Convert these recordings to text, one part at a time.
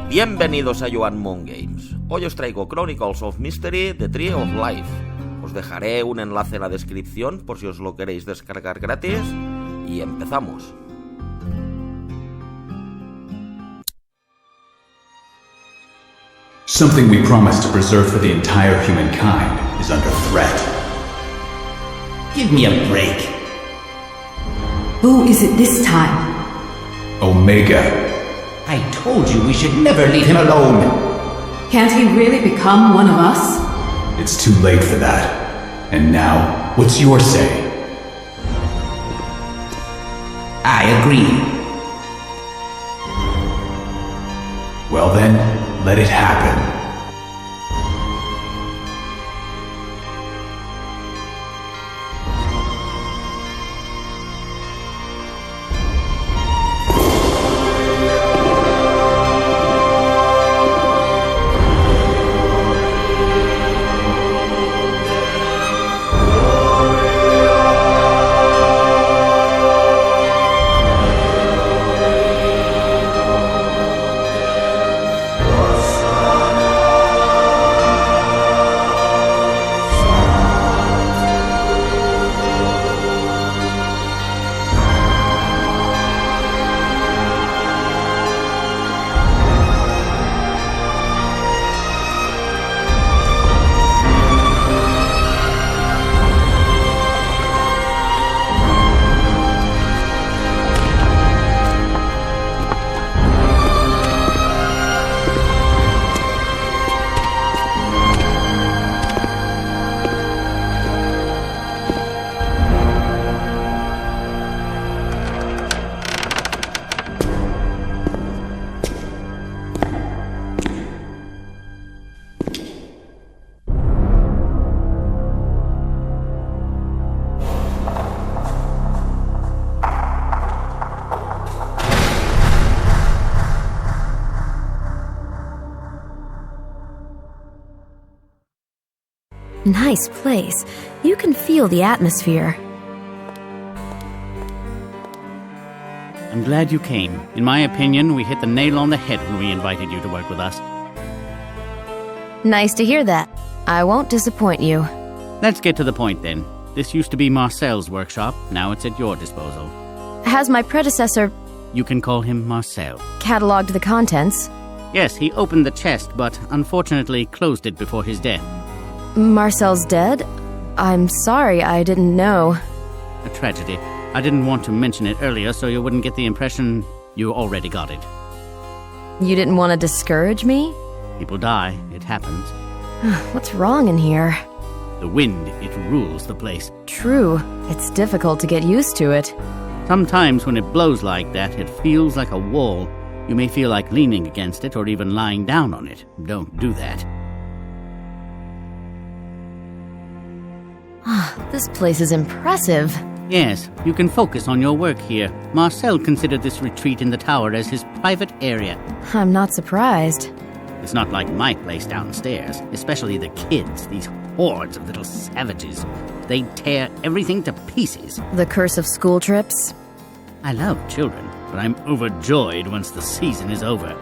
Bienvenidos a Joan Moon Games. Hoy os traigo Chronicles of Mystery, The Tree of Life. Os dejaré un enlace en la descripción por si os lo queréis descargar gratis. Y empezamos. Something we promised to preserve for the entire humankind is under threat. Give me a break. Who is it this time? Omega. I told you we should never leave him alone. Can't he really become one of us? It's too late for that. And now, what's your say? I agree. Well then, let it happen. Nice place. You can feel the atmosphere. I'm glad you came. In my opinion, we hit the nail on the head when we invited you to work with us. Nice to hear that. I won't disappoint you. Let's get to the point then. This used to be Marcel's workshop. Now it's at your disposal. Has my predecessor You can call him Marcel. cataloged the contents? Yes, he opened the chest, but unfortunately closed it before his death. Marcel's dead? I'm sorry, I didn't know. A tragedy. I didn't want to mention it earlier so you wouldn't get the impression you already got it. You didn't want to discourage me? People die. It happens. What's wrong in here? The wind, it rules the place. True, it's difficult to get used to it. Sometimes when it blows like that, it feels like a wall. You may feel like leaning against it or even lying down on it. Don't do that. This place is impressive. Yes, you can focus on your work here. Marcel considered this retreat in the tower as his private area. I'm not surprised. It's not like my place downstairs, especially the kids, these hordes of little savages. They tear everything to pieces. The curse of school trips? I love children, but I'm overjoyed once the season is over.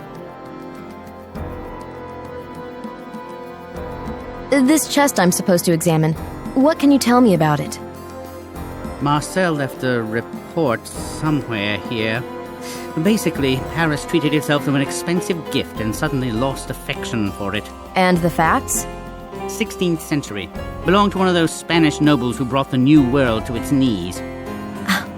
This chest I'm supposed to examine. What can you tell me about it? Marcel left a report somewhere here. Basically, Paris treated itself to an expensive gift and suddenly lost affection for it. And the facts? 16th century. Belonged to one of those Spanish nobles who brought the New World to its knees.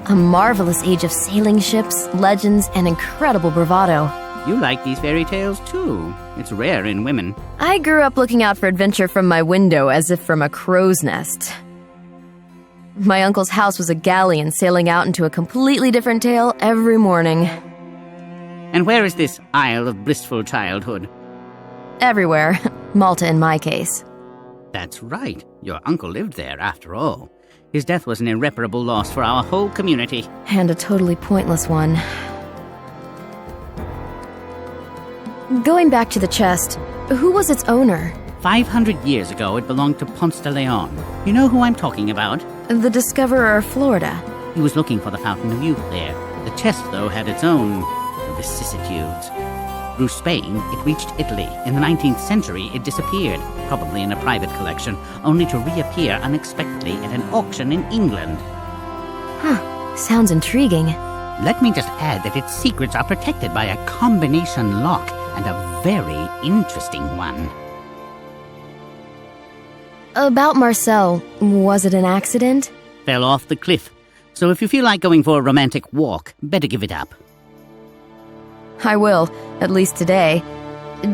A marvelous age of sailing ships, legends, and incredible bravado. You like these fairy tales, too. It's rare in women. I grew up looking out for adventure from my window as if from a crow's nest. My uncle's house was a galleon sailing out into a completely different tale every morning. And where is this Isle of Blissful Childhood? Everywhere. Malta in my case. That's right. Your uncle lived there, after all. His death was an irreparable loss for our whole community. And a totally pointless one. Going back to the chest, who was its owner? 500 years ago, it belonged to Ponce de León. You know who I'm talking about? The discoverer of Florida. He was looking for the Fountain of Youth there. The chest, though, had its own vicissitudes. Through Spain, it reached Italy. In the 19th century, it disappeared, probably in a private collection, only to reappear unexpectedly at an auction in England. Sounds intriguing. Let me just add that its secrets are protected by a combination lock, and a very interesting one. About Marcel, was it an accident? Fell off the cliff. So if you feel like going for a romantic walk, better give it up. I will, at least today.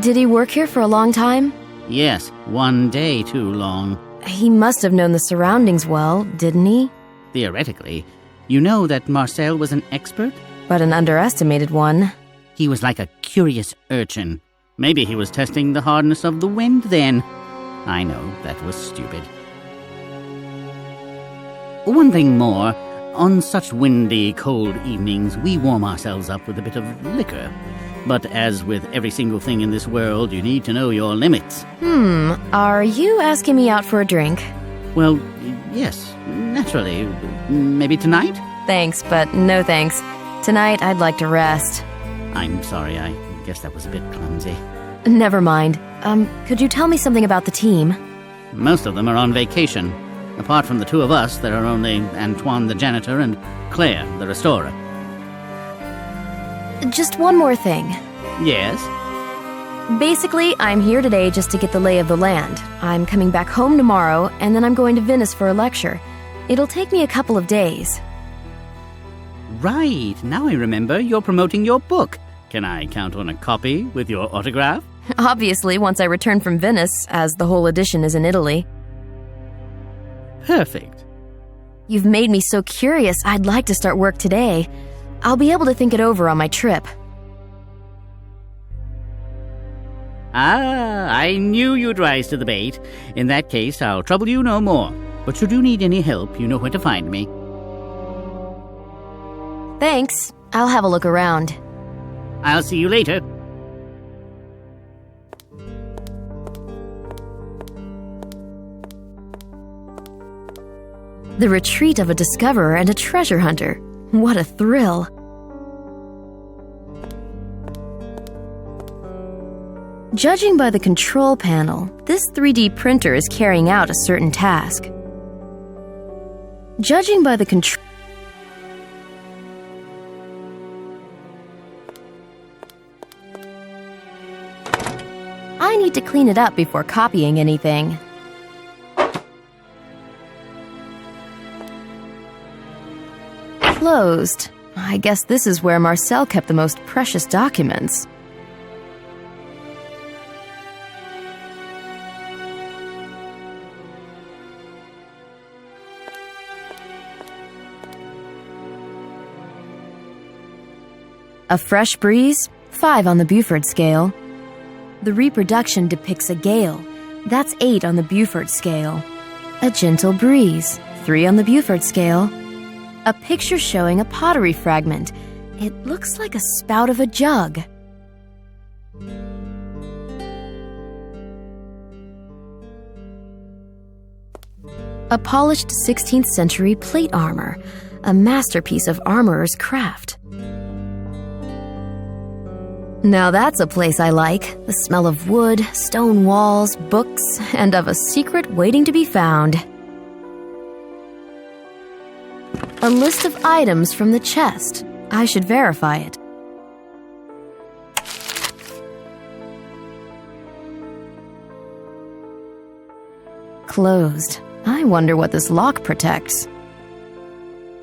Did he work here for a long time? Yes, one day too long. He must have known the surroundings well, didn't he? Theoretically. You know that Marcel was an expert? But an underestimated one. He was like a curious urchin. Maybe he was testing the hardness of the wind then. I know, that was stupid. One thing more. On such windy, cold evenings, we warm ourselves up with a bit of liquor. But as with every single thing in this world, you need to know your limits. Are you asking me out for a drink? Well, yes, naturally. Maybe tonight? Thanks, but no thanks. Tonight, I'd like to rest. I'm sorry, I guess that was a bit clumsy. Never mind. Could you tell me something about the team? Most of them are on vacation. Apart from the two of us, there are only Antoine the janitor and Claire the restorer. Just one more thing. Yes? Basically, I'm here today just to get the lay of the land. I'm coming back home tomorrow, and then I'm going to Venice for a lecture. It'll take me a couple of days. Right, now I remember you're promoting your book. Can I count on a copy with your autograph? Obviously, once I return from Venice, as the whole edition is in Italy. Perfect. You've made me so curious, I'd like to start work today. I'll be able to think it over on my trip. I knew you'd rise to the bait. In that case, I'll trouble you no more. But should you need any help, you know where to find me. Thanks. I'll have a look around. I'll see you later. The retreat of a discoverer and a treasure hunter. What a thrill. Judging by the control panel, this 3D printer is carrying out a certain task. Judging by the control... I need to clean it up before copying anything. Closed. I guess this is where Marcel kept the most precious documents. A fresh breeze, 5 on the Buford scale. The reproduction depicts a gale. That's 8 on the Buford scale. A gentle breeze, 3 on the Buford scale. A picture showing a pottery fragment. It looks like a spout of a jug. A polished 16th century plate armor. A masterpiece of armorer's craft. Now that's a place I like. The smell of wood, stone walls, books, and of a secret waiting to be found. A list of items from the chest. I should verify it. Closed. I wonder what this lock protects.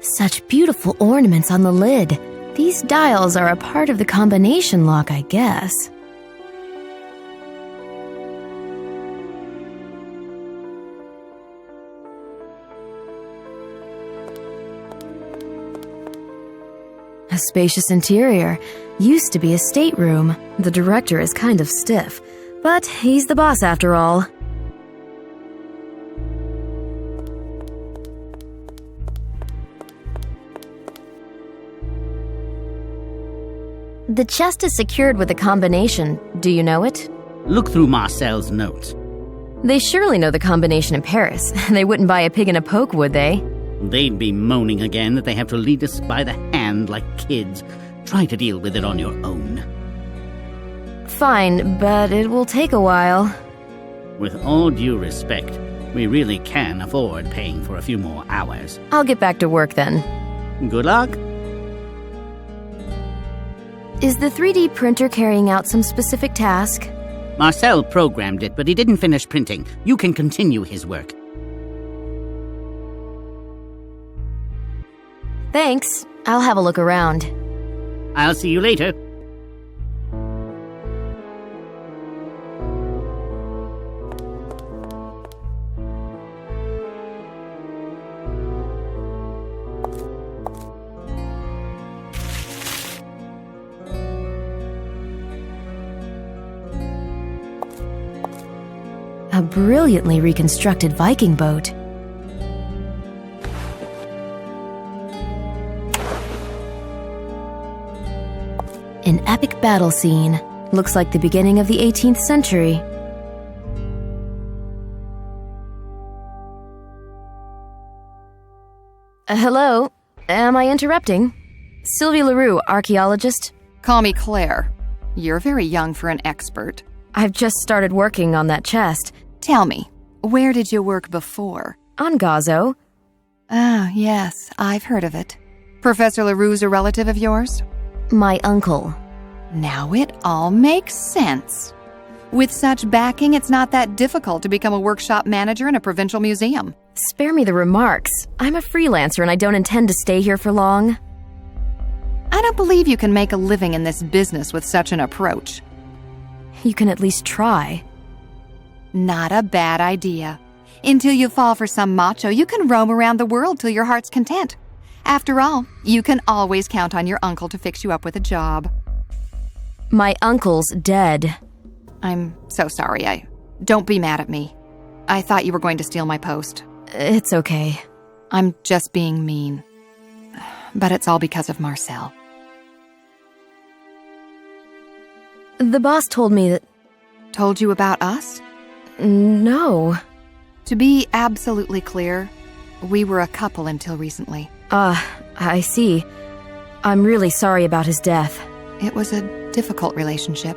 Such beautiful ornaments on the lid. These dials are a part of the combination lock, I guess. A spacious interior. Used to be a stateroom. The director is kind of stiff, but he's the boss after all. The chest is secured with a combination. Do you know it? Look through Marcel's notes. They surely know the combination in Paris. They wouldn't buy a pig in a poke, would they? They'd be moaning again that they have to lead us by the hand like kids. Try to deal with it on your own. fine, but it will take a while. With all due respect, we really can afford paying for a few more hours. I'll get back to work then. Good luck. Is the 3D printer carrying out some specific task? Marcel programmed it, but he didn't finish printing. You can continue his work. Thanks. I'll have a look around. I'll see you later. A brilliantly reconstructed Viking boat. An epic battle scene. Looks like the beginning of the 18th century. Hello? Am I interrupting? Sylvie LaRue, archaeologist. Call me Claire. You're very young for an expert. I've just started working on that chest. Tell me, where did you work before? On Gazo. Ah, yes, I've heard of it. Professor LaRue's a relative of yours? My uncle. Now it all makes sense. With such backing, it's not that difficult to become a workshop manager in a provincial museum. Spare me the remarks. I'm a freelancer and I don't intend to stay here for long. I don't believe you can make a living in this business with such an approach. You can at least try. Not a bad idea. Until you fall for some macho, you can roam around the world till your heart's content. After all, you can always count on your uncle to fix you up with a job. My uncle's dead. I'm so sorry. Don't be mad at me. I thought you were going to steal my post. It's okay. I'm just being mean. But it's all because of Marcel. The boss told me that... Told you about us? No. To be absolutely clear, we were a couple until recently. I see. I'm really sorry about his death. It was a difficult relationship.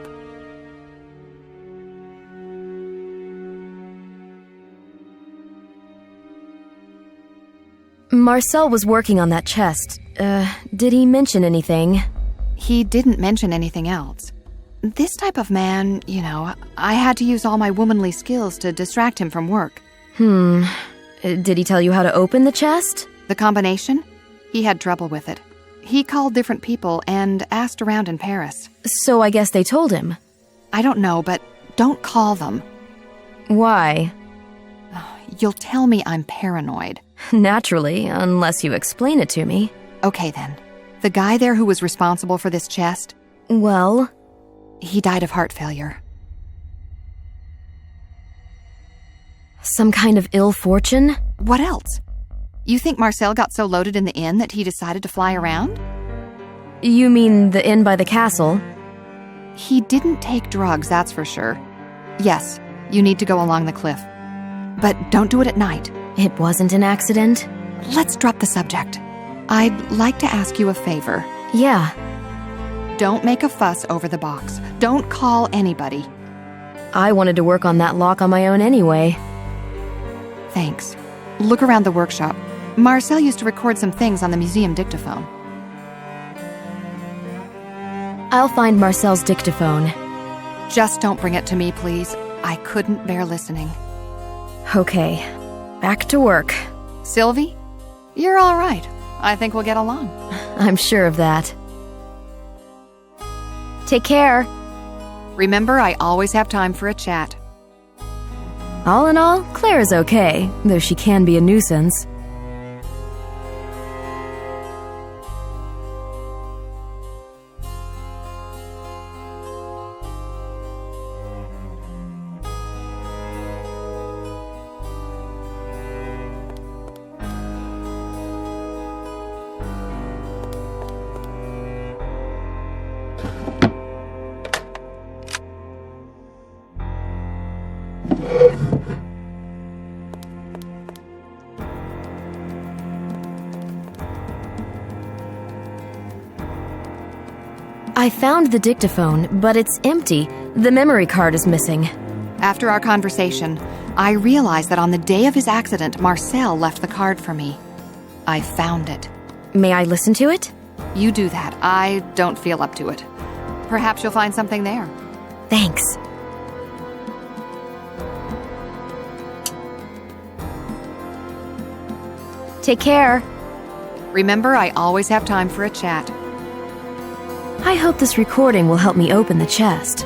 Marcel was working on that chest. Did he mention anything? He didn't mention anything else. This type of man, I had to use all my womanly skills to distract him from work. Did he tell you how to open the chest? The combination? He had trouble with it. He called different people and asked around in Paris. So I guess they told him. I don't know, but don't call them. Why? You'll tell me I'm paranoid. Naturally, unless you explain it to me. Okay then. The guy there who was responsible for this chest? Well? He died of heart failure. Some kind of ill fortune? What else? You think Marcel got so loaded in the inn that he decided to fly around? You mean the inn by the castle? He didn't take drugs, that's for sure. Yes, you need to go along the cliff. But don't do it at night. It wasn't an accident? Let's drop the subject. I'd like to ask you a favor. Yeah. Don't make a fuss over the box. Don't call anybody. I wanted to work on that lock on my own anyway. Thanks. Look around the workshop. Marcel used to record some things on the museum dictaphone. I'll find Marcel's dictaphone. Just don't bring it to me, please. I couldn't bear listening. Okay. Back to work. Sylvie? You're all right. I think we'll get along. I'm sure of that. Take care. Remember, I always have time for a chat. All in all, Claire is okay, though she can be a nuisance. I found the dictaphone, but it's empty. The memory card is missing. After our conversation, I realized that on the day of his accident, Marcel left the card for me. I found it. May I listen to it? You do that. I don't feel up to it. Perhaps you'll find something there. Thanks. Take care. Remember, I always have time for a chat. I hope this recording will help me open the chest.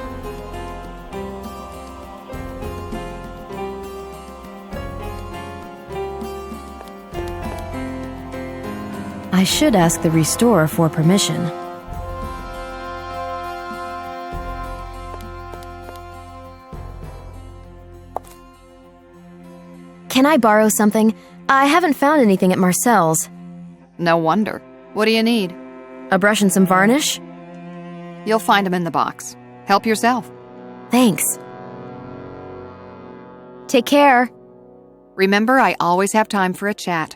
I should ask the restorer for permission. Can I borrow something? I haven't found anything at Marcel's. No wonder. What do you need? A brush and some varnish? You'll find them in the box. Help yourself. Thanks. Take care. Remember, I always have time for a chat.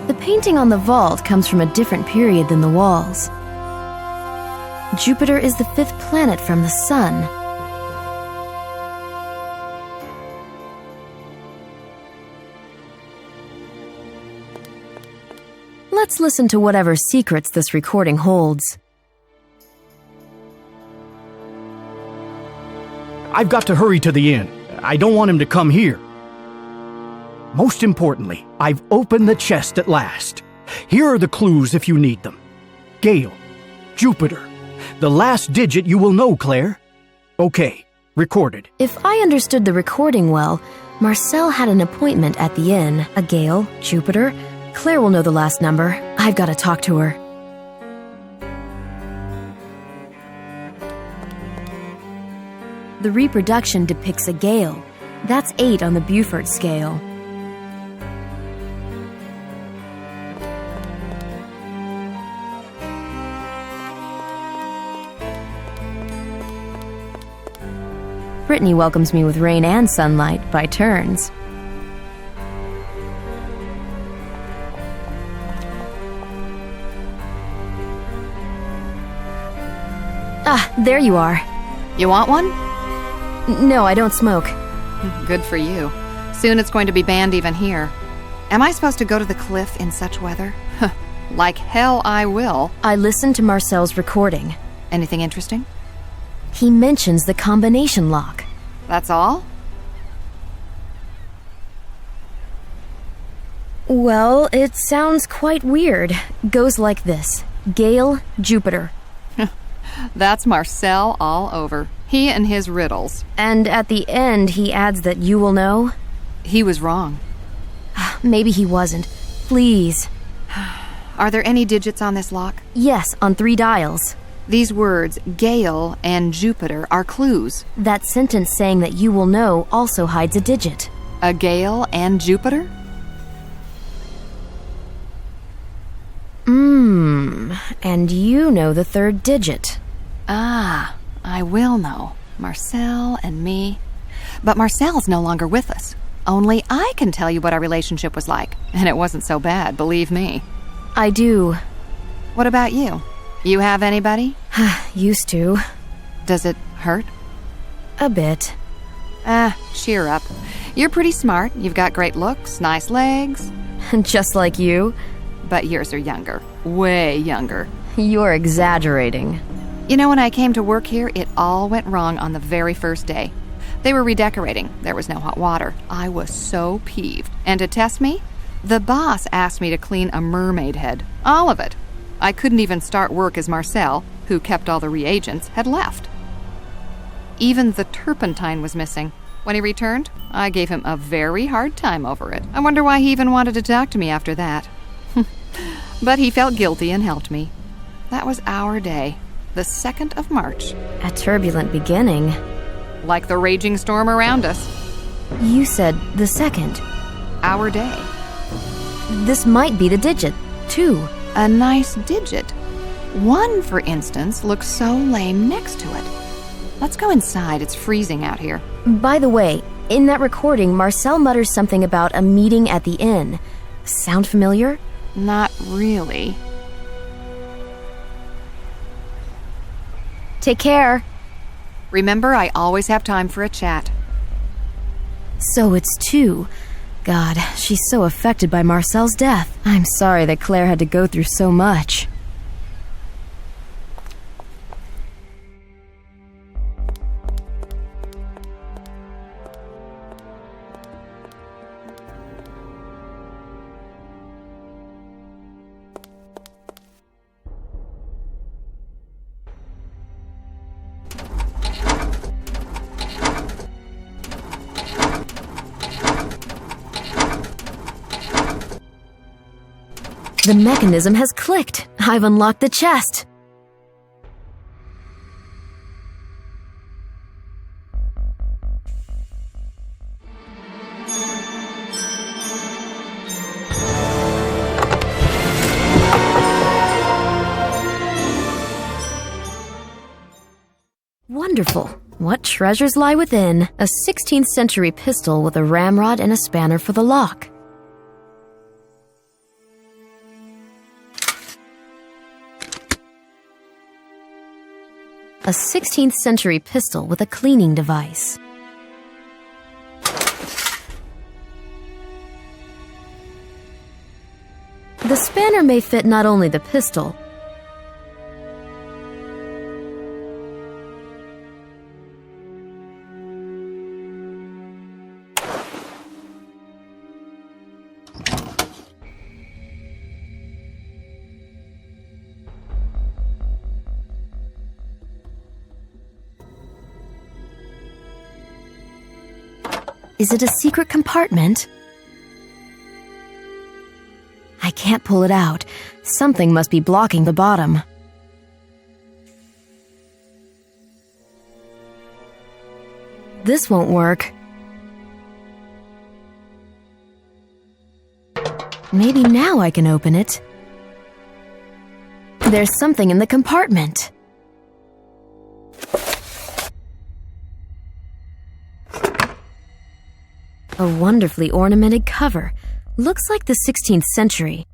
The painting on the vault comes from a different period than the walls. Jupiter is the 5th planet from the Sun. Let's listen to whatever secrets this recording holds. I've got to hurry to the inn. I don't want him to come here. Most importantly, I've opened the chest at last. Here are the clues if you need them. Gale, Jupiter. The last digit you will know, Claire. Okay, recorded. If I understood the recording well, Marcel had an appointment at the inn. A Gale, Jupiter. Claire will know the last number. I've got to talk to her. The reproduction depicts a Gale. That's 8 on the Beaufort scale. Brittany welcomes me with rain and sunlight by turns. Ah, there you are. You want one? No, I don't smoke. Good for you. Soon it's going to be banned even here. Am I supposed to go to the cliff in such weather? Like hell I will. I listened to Marcel's recording. Anything interesting? He mentions the combination lock. That's all? Well, it sounds quite weird. Goes like this. Gale, Jupiter. That's Marcel all over. He and his riddles. And at the end, he adds that you will know? He was wrong. Maybe he wasn't. Please. Are there any digits on this lock? Yes, on 3 dials. These words, Gale and Jupiter, are clues. That sentence saying that you will know also hides a digit. A Gale and Jupiter? And you know the 3rd digit. Ah, I will know. Marcel and me. But Marcel's no longer with us. Only I can tell you what our relationship was like. And it wasn't so bad, believe me. I do. What about you? You have anybody? Used to. Does it hurt? A bit. Cheer up. You're pretty smart. You've got great looks, nice legs. Just like you. But yours are younger. Way younger. You're exaggerating. You know, when I came to work here, it all went wrong on the very first day. They were redecorating. There was no hot water. I was so peeved. And to test me, the boss asked me to clean a mermaid head. All of it. I couldn't even start work as Marcel, who kept all the reagents, had left. Even the turpentine was missing. When he returned, I gave him a very hard time over it. I wonder why he even wanted to talk to me after that. But he felt guilty and helped me. That was our day. the 2nd of March. A turbulent beginning. Like the raging storm around us. You said the 2nd. Our day. This might be the digit, 2. A nice digit. 1, for instance, looks so lame next to it. Let's go inside. It's freezing out here. By the way, in that recording, Marcel mutters something about a meeting at the inn. Sound familiar? Not really. Take care. Remember, I always have time for a chat. So it's 2. God, she's so affected by Marcel's death. I'm sorry that Claire had to go through so much. The mechanism has clicked. I've unlocked the chest. Wonderful. What treasures lie within? A 16th century pistol with a ramrod and a spanner for the lock. A 16th century pistol with a cleaning device. The spanner may fit not only the pistol, Is it a secret compartment? I can't pull it out. Something must be blocking the bottom. This won't work. Maybe now I can open it. There's something in the compartment. A wonderfully ornamented cover. Looks like the 16th century.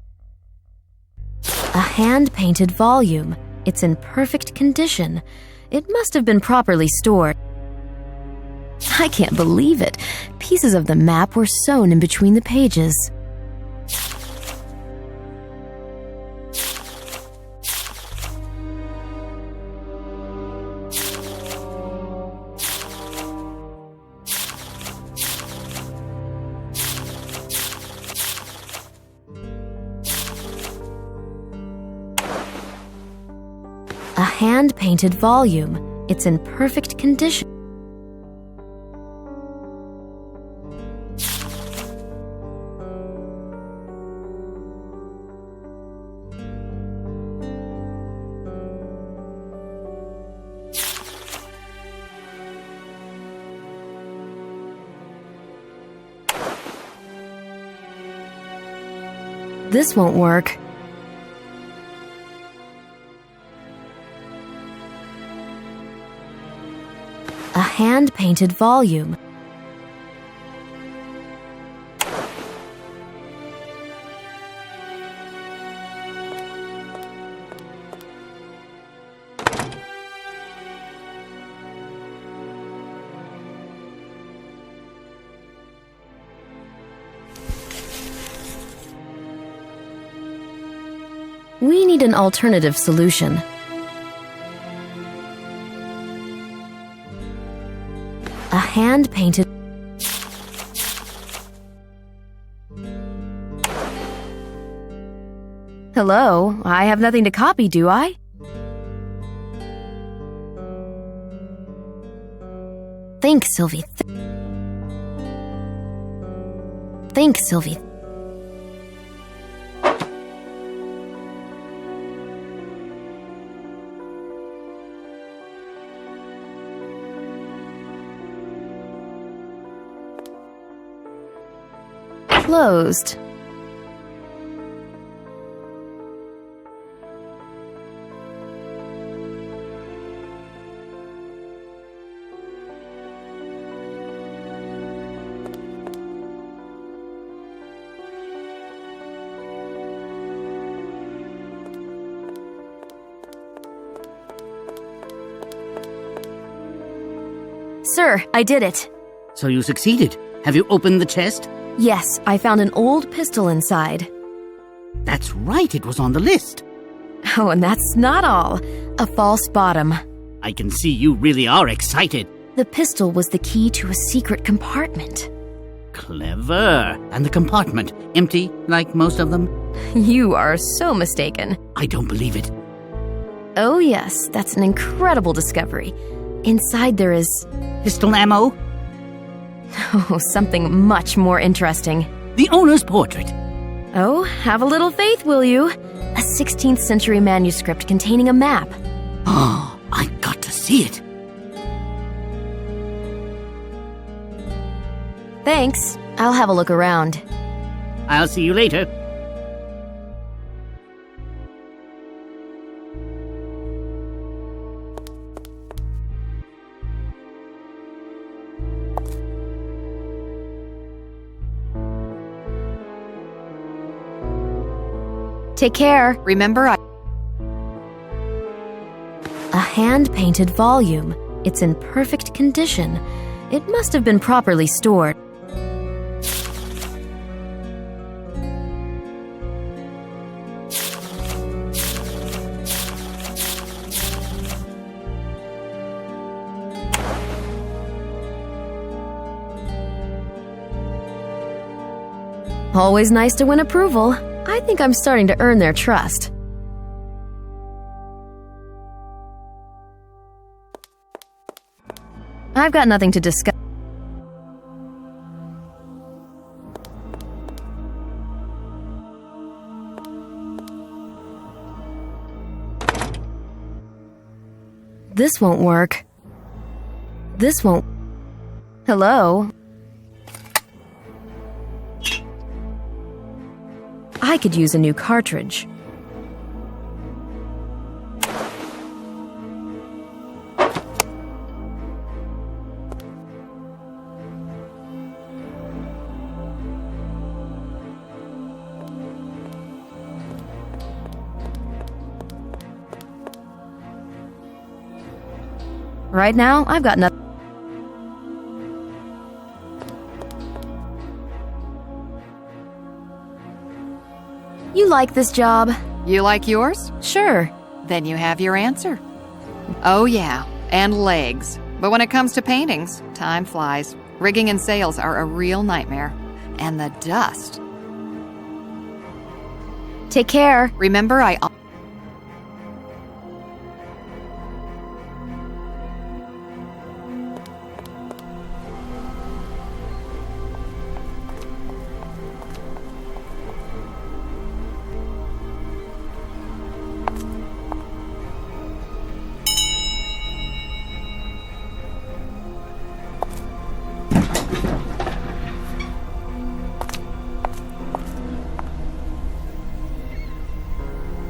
A hand-painted volume. It's in perfect condition. It must have been properly stored. I can't believe it. Pieces of the map were sewn in between the pages. A hand-painted volume. It's in perfect condition. This won't work. A hand-painted volume. We need an alternative solution. A hand-painted... Hello, I have nothing to copy, do I? Think, Sylvie. Think, Sylvie. Closed. Sir, I did it. So you succeeded. Have you opened the chest? Yes, I found an old pistol inside. That's right, it was on the list. Oh, and that's not all. A false bottom. I can see you really are excited. The pistol was the key to a secret compartment. Clever. And the compartment, empty like most of them? You are so mistaken. I don't believe it. Oh yes, that's an incredible discovery. Inside there is... Pistol ammo? Oh, something much more interesting. The owner's portrait. Oh, have a little faith, will you? A 16th century manuscript containing a map. Oh, I got to see it. Thanks. I'll have a look around. I'll see you later. Take care. Remember, A hand-painted volume. It's in perfect condition. It must have been properly stored. Always nice to win approval. I think I'm starting to earn their trust. I've got nothing to discuss. This won't work. This won't... Hello? I could use a new cartridge. Right now, I've got nothing. You like this job? you like yours? Sure. Then you have your answer. Oh yeah, and legs. But when it comes to paintings, time flies. Rigging and sails are a real nightmare. And the dust. Take care. Remember,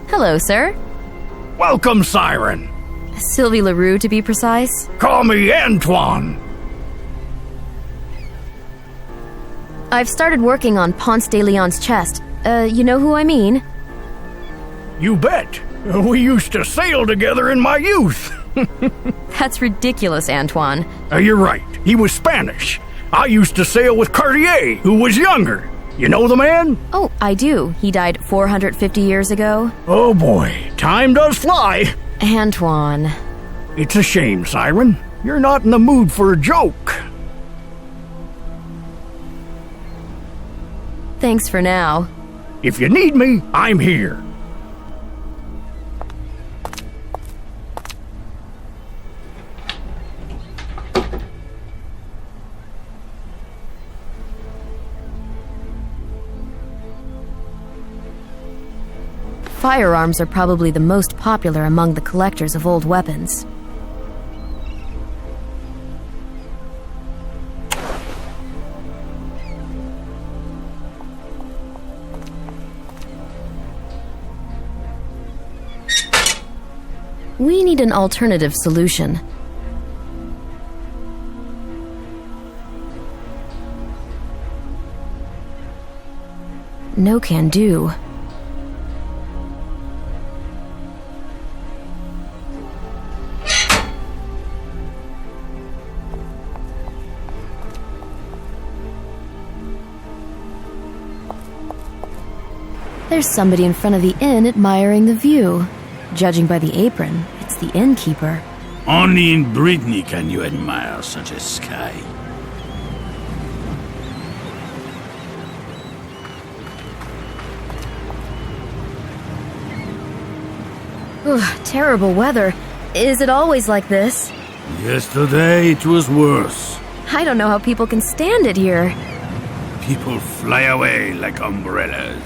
Hello, sir. Welcome, Siren. Sylvie LaRue, to be precise. Call me Antoine. I've started working on Ponce de Leon's chest. You know who I mean? You bet. We used to sail together in my youth. That's ridiculous, Antoine. You're right. He was Spanish. I used to sail with Cartier, who was younger. You know the man? Oh, I do. He died 450 years ago. Oh boy, time does fly. Antoine. It's a shame, Siren. You're not in the mood for a joke. Thanks for now. If you need me, I'm here. Firearms are probably the most popular among the collectors of old weapons. We need an alternative solution. No can do. There's somebody in front of the inn admiring the view. Judging by the apron, it's the innkeeper. Only in Brittany can you admire such a sky. Ugh, terrible weather. Is it always like this? Yesterday it was worse. I don't know how people can stand it here. People fly away like umbrellas.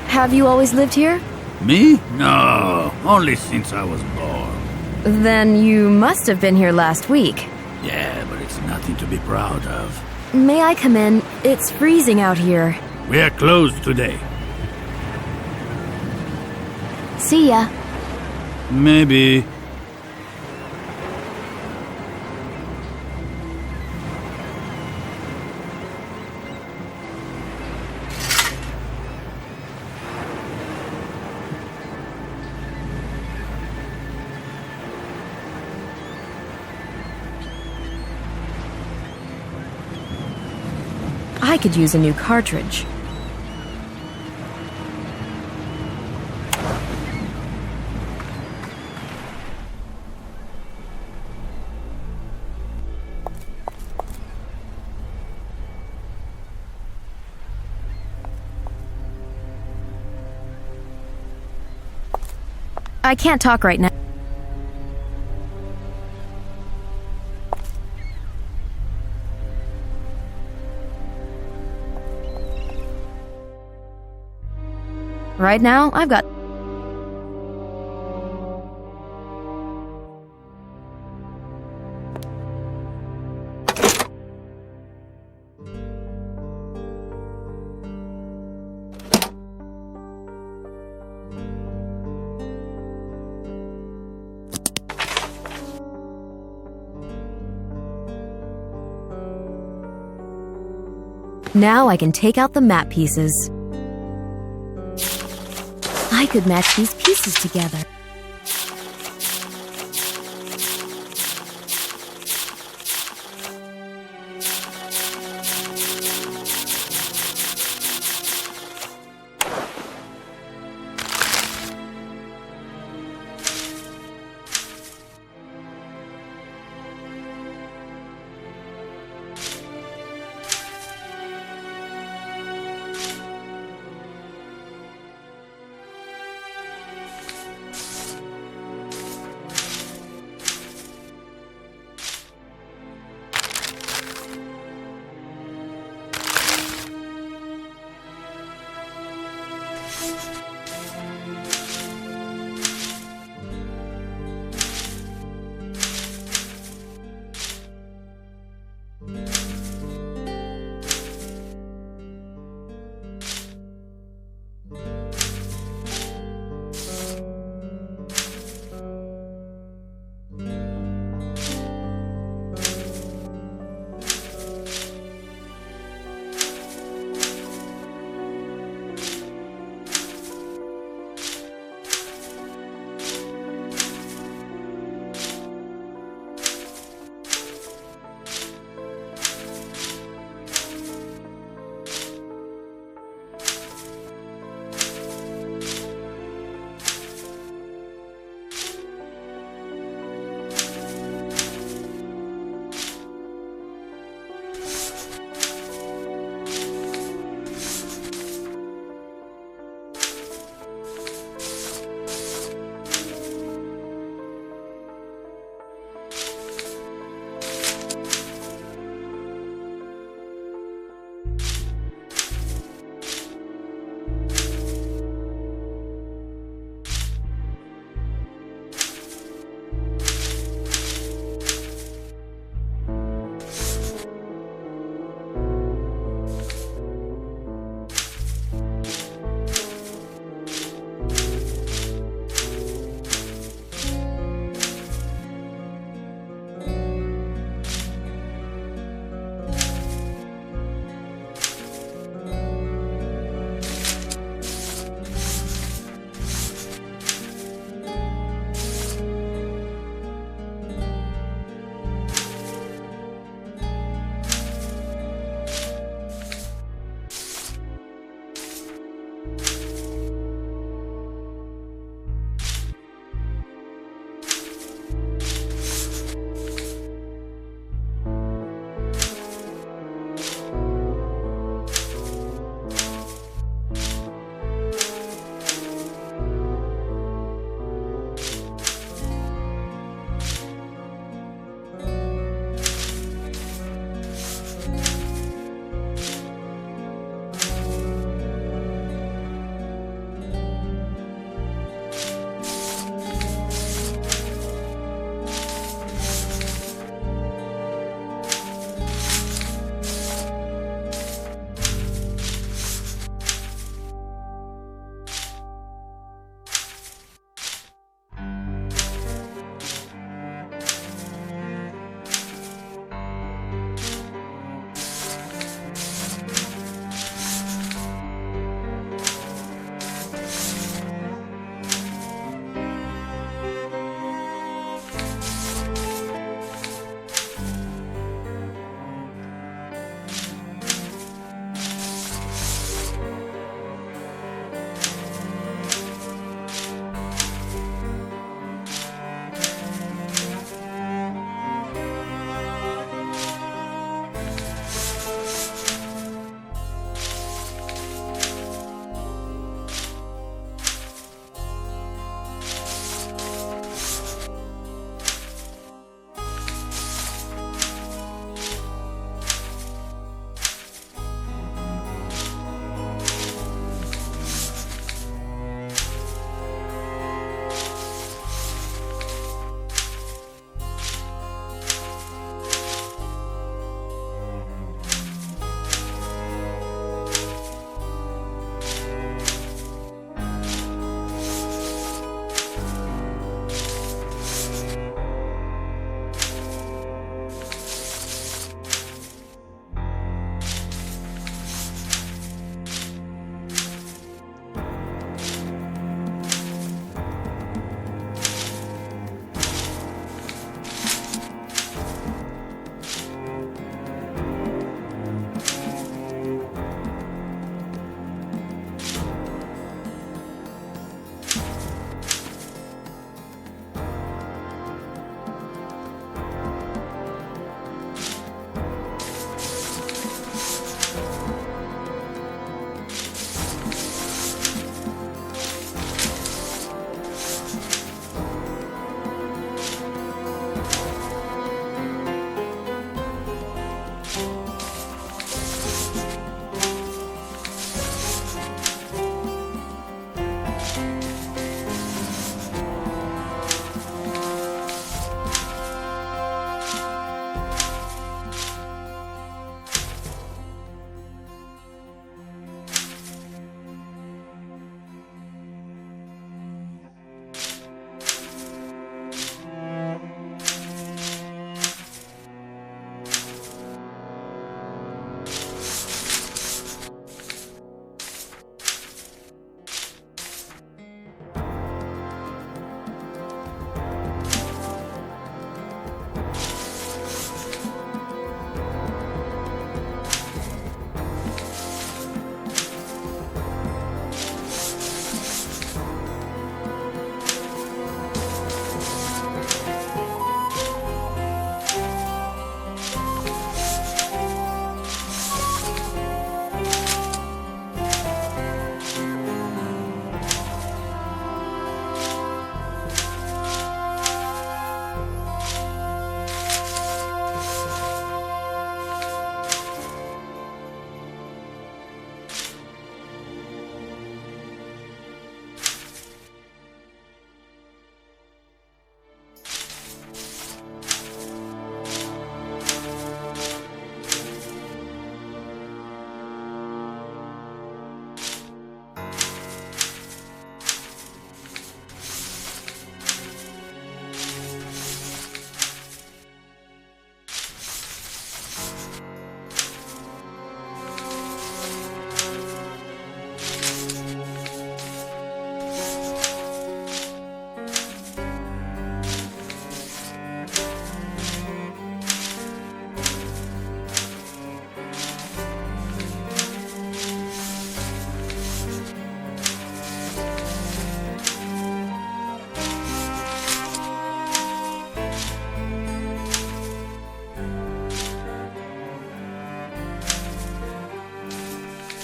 Have you always lived here? Me? No, only since I was born. Then you must have been here last week. Yeah, but it's nothing to be proud of. May I come in? It's freezing out here. We are closed today. See ya. Maybe. I could use a new cartridge. I can't talk right now. Right now, I've got... Now I can take out the map pieces. I could match these pieces together.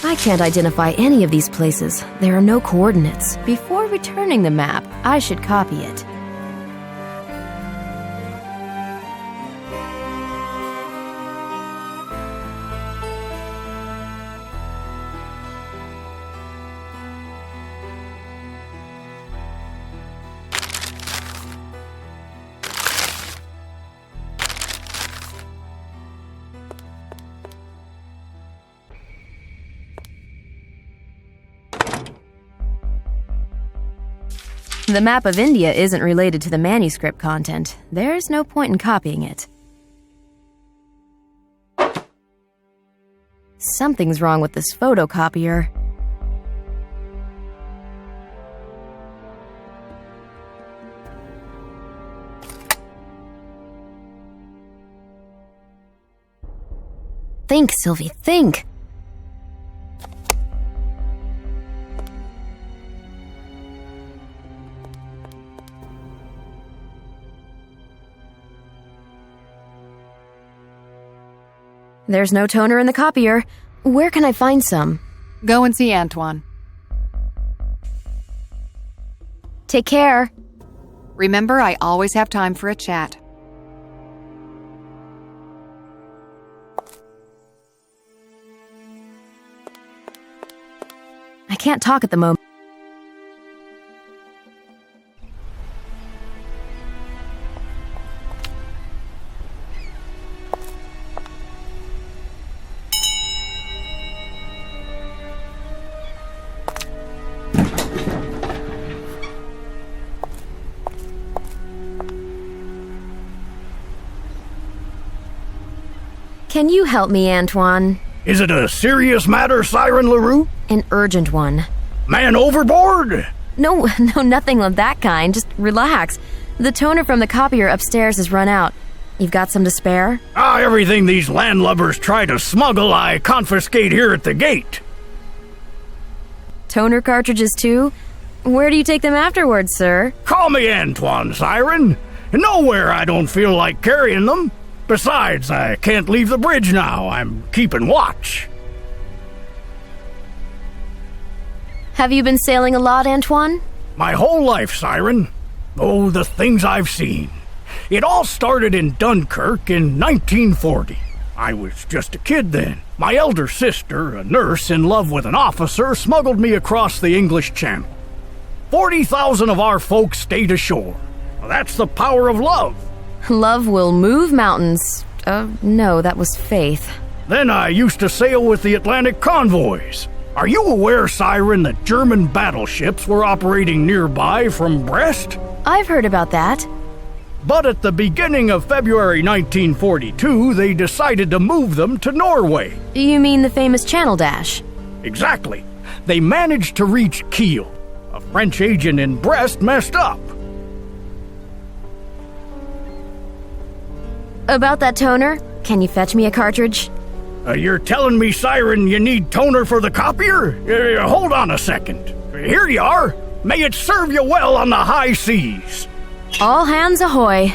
I can't identify any of these places. There are no coordinates. Before returning the map, I should copy it. The map of India isn't related to the manuscript content. There's no point in copying it. Something's wrong with this photocopier. Think, Sylvie, think! There's no toner in the copier. Where can I find some? Go and see Antoine. Take care. Remember, I always have time for a chat. I can't talk at the moment. Can you help me, Antoine? Is it a serious matter, Siren LaRue? An urgent one. Man overboard? No, nothing of that kind. Just relax. The toner from the copier upstairs has run out. You've got some to spare? Everything these landlubbers try to smuggle, I confiscate here at the gate. Toner cartridges, too? Where do you take them afterwards, sir? Call me Antoine, Siren. Nowhere I don't feel like carrying them. Besides, I can't leave the bridge now. I'm keeping watch. Have you been sailing a lot, Antoine? My whole life, Siren. Oh, the things I've seen. It all started in Dunkirk in 1940. I was just a kid then. My elder sister, a nurse in love with an officer, smuggled me across the English Channel. 40,000 of our folks stayed ashore. Well, that's the power of love. Love will move mountains. No, that was faith. Then I used to sail with the Atlantic convoys. Are you aware, Siren, that German battleships were operating nearby from Brest? I've heard about that. But at the beginning of February 1942, they decided to move them to Norway. You mean the famous Channel Dash? Exactly. They managed to reach Kiel. A French agent in Brest messed up. About that toner, can you fetch me a cartridge? You're telling me, Siren, you need toner for the copier? Hold on a second. Here you are. May it serve you well on the high seas. All hands ahoy.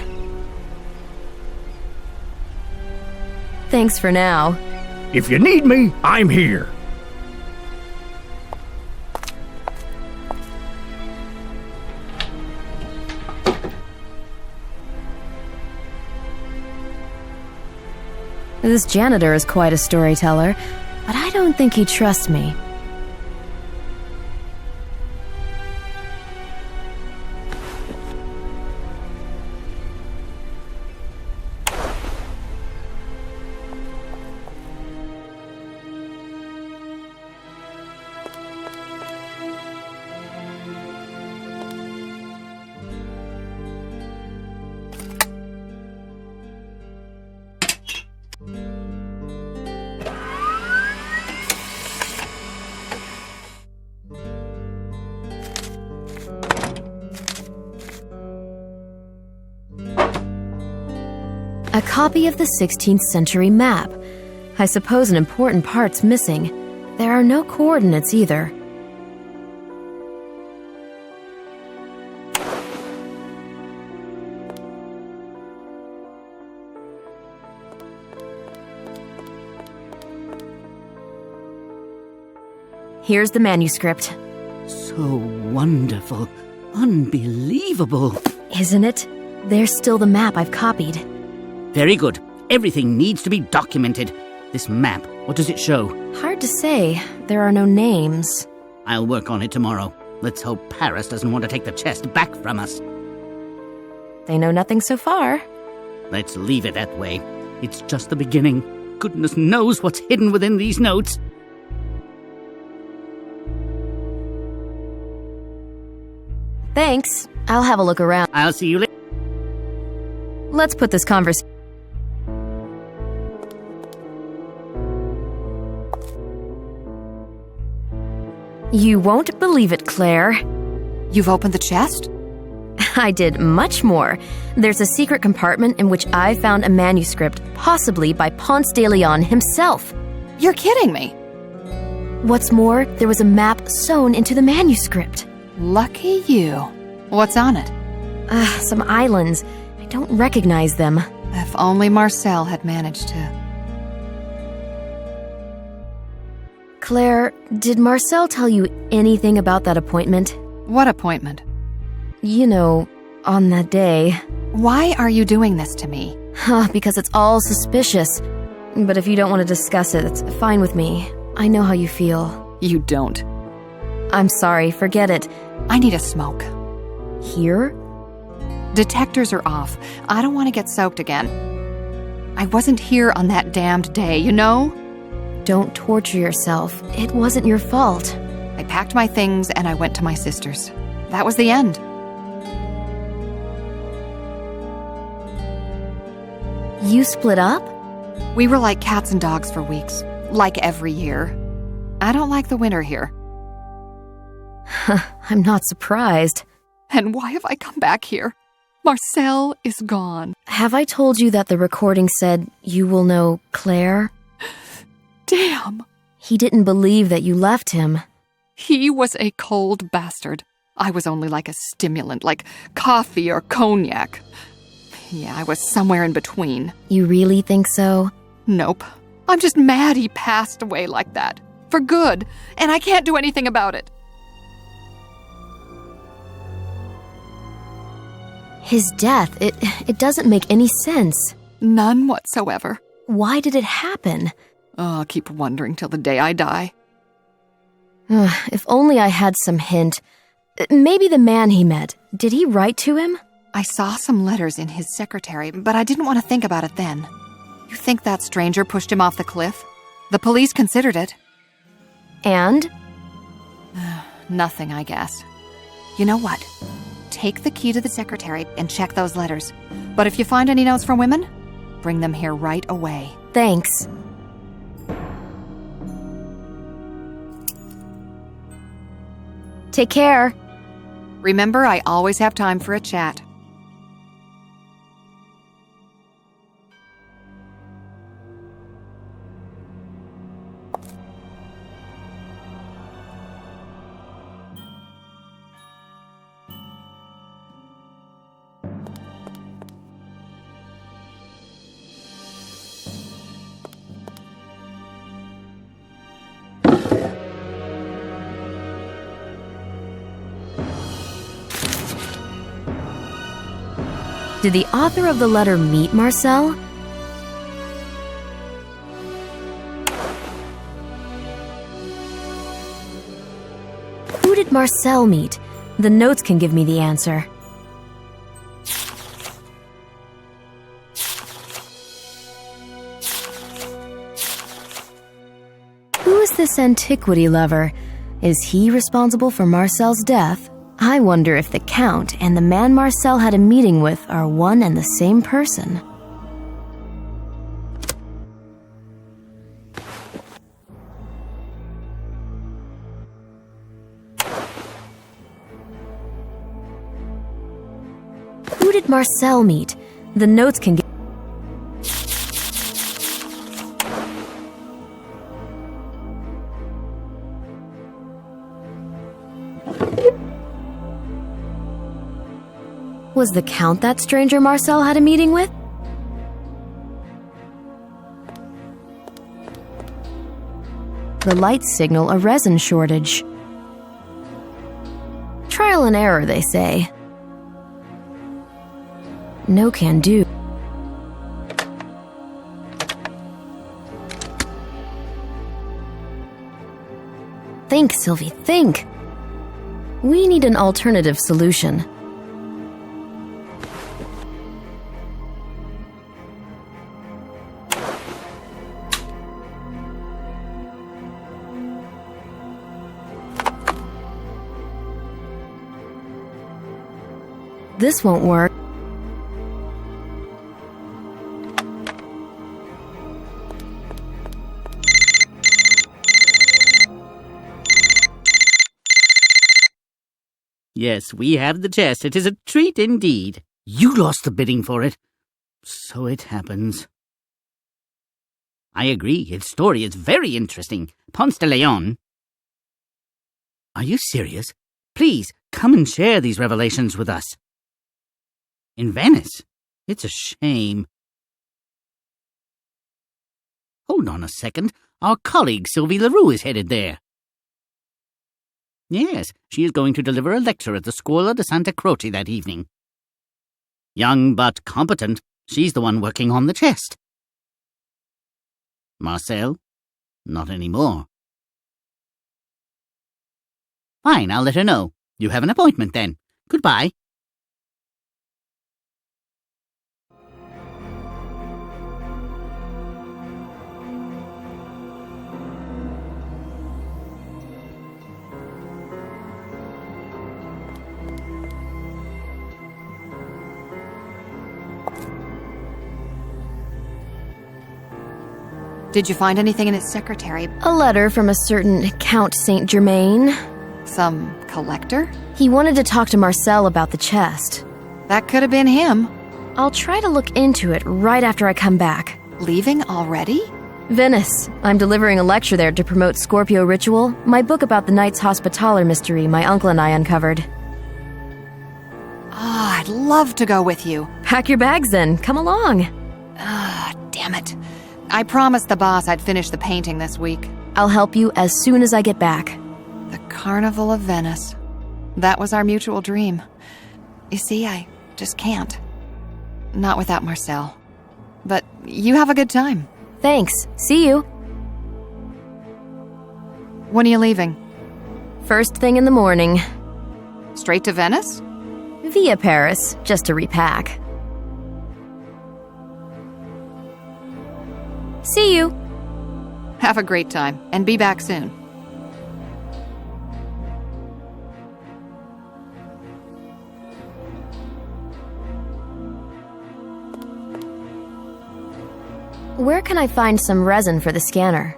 Thanks for now. If you need me, I'm here. This janitor is quite a storyteller, but I don't think he trusts me. A copy of the 16th century map. I suppose an important part's missing. There are no coordinates either. Here's the manuscript. So wonderful. Unbelievable. Isn't it? There's still the map I've copied. Very good. Everything needs to be documented. This map, what does it show? Hard to say. There are no names. I'll work on it tomorrow. Let's hope Paris doesn't want to take the chest back from us. They know nothing so far. Let's leave it that way. It's just the beginning. Goodness knows what's hidden within these notes. Thanks. I'll have a look around. I'll see you later. Let's put this conversation... You won't believe it, Claire. You've opened the chest? I did much more. There's a secret compartment in which I found a manuscript, possibly by Ponce de León himself. You're kidding me. What's more, there was a map sewn into the manuscript. Lucky you. What's on it? Some islands. I don't recognize them. If only Marcel had managed to. Claire, did Marcel tell you anything about that appointment? What appointment? You know, on that day. Why are you doing this to me? Because it's all suspicious. But if you don't want to discuss it, it's fine with me. I know how you feel. You don't. I'm sorry, forget it. I need a smoke. Here? Detectors are off. I don't want to get soaked again. I wasn't here on that damned day, you know? Don't torture yourself. It wasn't your fault. I packed my things and I went to my sister's. That was the end. You split up? We were like cats and dogs for weeks. Like every year. I don't like the winter here. I'm not surprised. And why have I come back here? Marcel is gone. Have I told you that the recording said you will know Claire? Damn! He didn't believe that you left him. He was a cold bastard. I was only like a stimulant, like coffee or cognac. Yeah, I was somewhere in between. You really think so? Nope. I'm just mad he passed away like that. For good. And I can't do anything about it. His death, it doesn't make any sense. None whatsoever. Why did it happen? Oh, I'll keep wondering till the day I die. If only I had some hint. Maybe the man he met. Did he write to him? I saw some letters in his secretary, but I didn't want to think about it then. You think that stranger pushed him off the cliff? The police considered it. And? Nothing, I guess. You know what? Take the key to the secretary and check those letters. But if you find any notes from women, bring them here right away. Thanks. Take care. Remember, I always have time for a chat. Did the author of the letter meet Marcel? Who did Marcel meet? The notes can give me the answer. Who is this antiquity lover? Is he responsible for Marcel's death? I wonder if the Count and the man Marcel had a meeting with are one and the same person. Who did Marcel meet? The notes can get... Was the Count that stranger Marcel had a meeting with? The lights signal a resin shortage. Trial and error, they say. No can do. Think, Sylvie, think! We need an alternative solution. This won't work. Yes, we have the chest. It is a treat indeed. You lost the bidding for it. So it happens. I agree. Its story is very interesting. Ponce de León. Are you serious? Please, come and share these revelations with us. In Venice? It's a shame. Hold on a second. Our colleague Sylvie Leroux is headed there. Yes, she is going to deliver a lecture at the Scuola de Santa Croce that evening. Young but competent, she's the one working on the chest. Marcel? Not anymore. Fine, I'll let her know. You have an appointment then. Goodbye. Did you find anything in his secretary? A letter from a certain Count Saint Germain. Some collector? He wanted to talk to Marcel about the chest. That could have been him. I'll try to look into it right after I come back. Leaving already? Venice. I'm delivering a lecture there to promote Scorpio Ritual, my book about the Knights Hospitaller mystery my uncle and I uncovered. I'd love to go with you. Pack your bags then. Come along. Damn it. I promised the boss I'd finish the painting this week. I'll help you as soon as I get back. The Carnival of Venice. That was our mutual dream. You see, I just can't. Not without Marcel. But you have a good time. Thanks. See you. When are you leaving? First thing in the morning. Straight to Venice? Via Paris, just to repack. See you. Have a great time, and be back soon. Where can I find some resin for the scanner?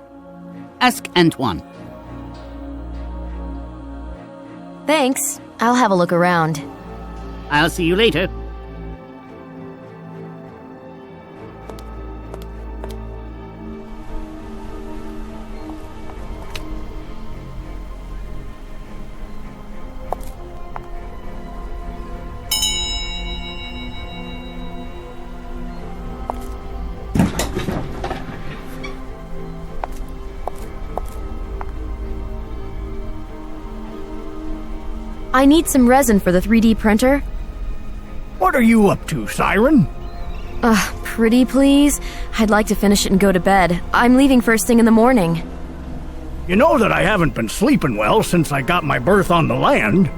Ask Antoine. Thanks. I'll have a look around. I'll see you later. I need some resin for the 3D printer. What are you up to, Siren? Pretty please? I'd like to finish it and go to bed. I'm leaving first thing in the morning. You know that I haven't been sleeping well since I got my berth on the land.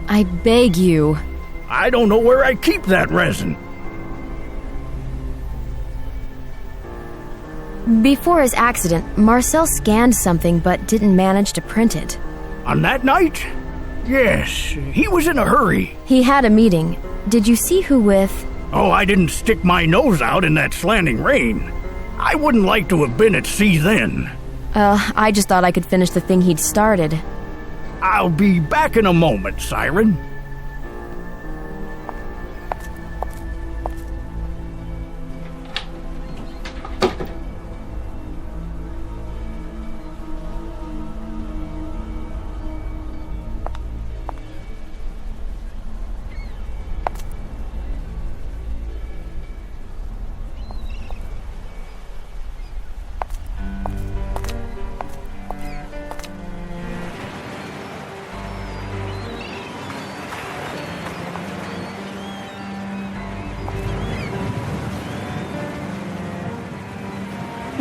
I beg you. I don't know where I keep that resin. Before his accident, Marcel scanned something but didn't manage to print it. On that night? Yes, he was in a hurry. He had a meeting. Did you see who with? Oh, I didn't stick my nose out in that slanting rain. I wouldn't like to have been at sea then. I just thought I could finish the thing he'd started. I'll be back in a moment, Siren.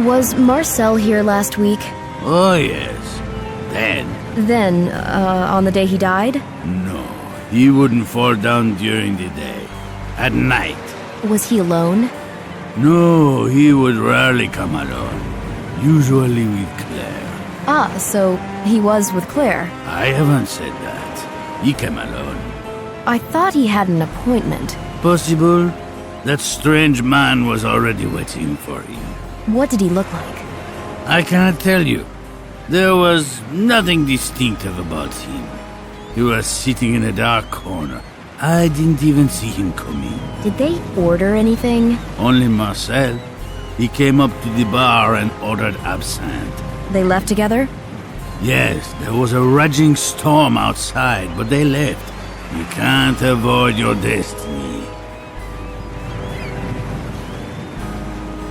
Was Marcel here last week? Oh, yes. Then, on the day he died? No, he wouldn't fall down during the day. At night. Was he alone? No, he would rarely come alone. Usually with Claire. Ah, so he was with Claire. I haven't said that. He came alone. I thought he had an appointment. Possible. That strange man was already waiting for him. What did he look like? I cannot tell you. There was nothing distinctive about him. He was sitting in a dark corner. I didn't even see him come in. Did they order anything? Only Marcel. He came up to the bar and ordered absinthe. They left together? Yes, there was a raging storm outside, but they left. You can't avoid your destiny.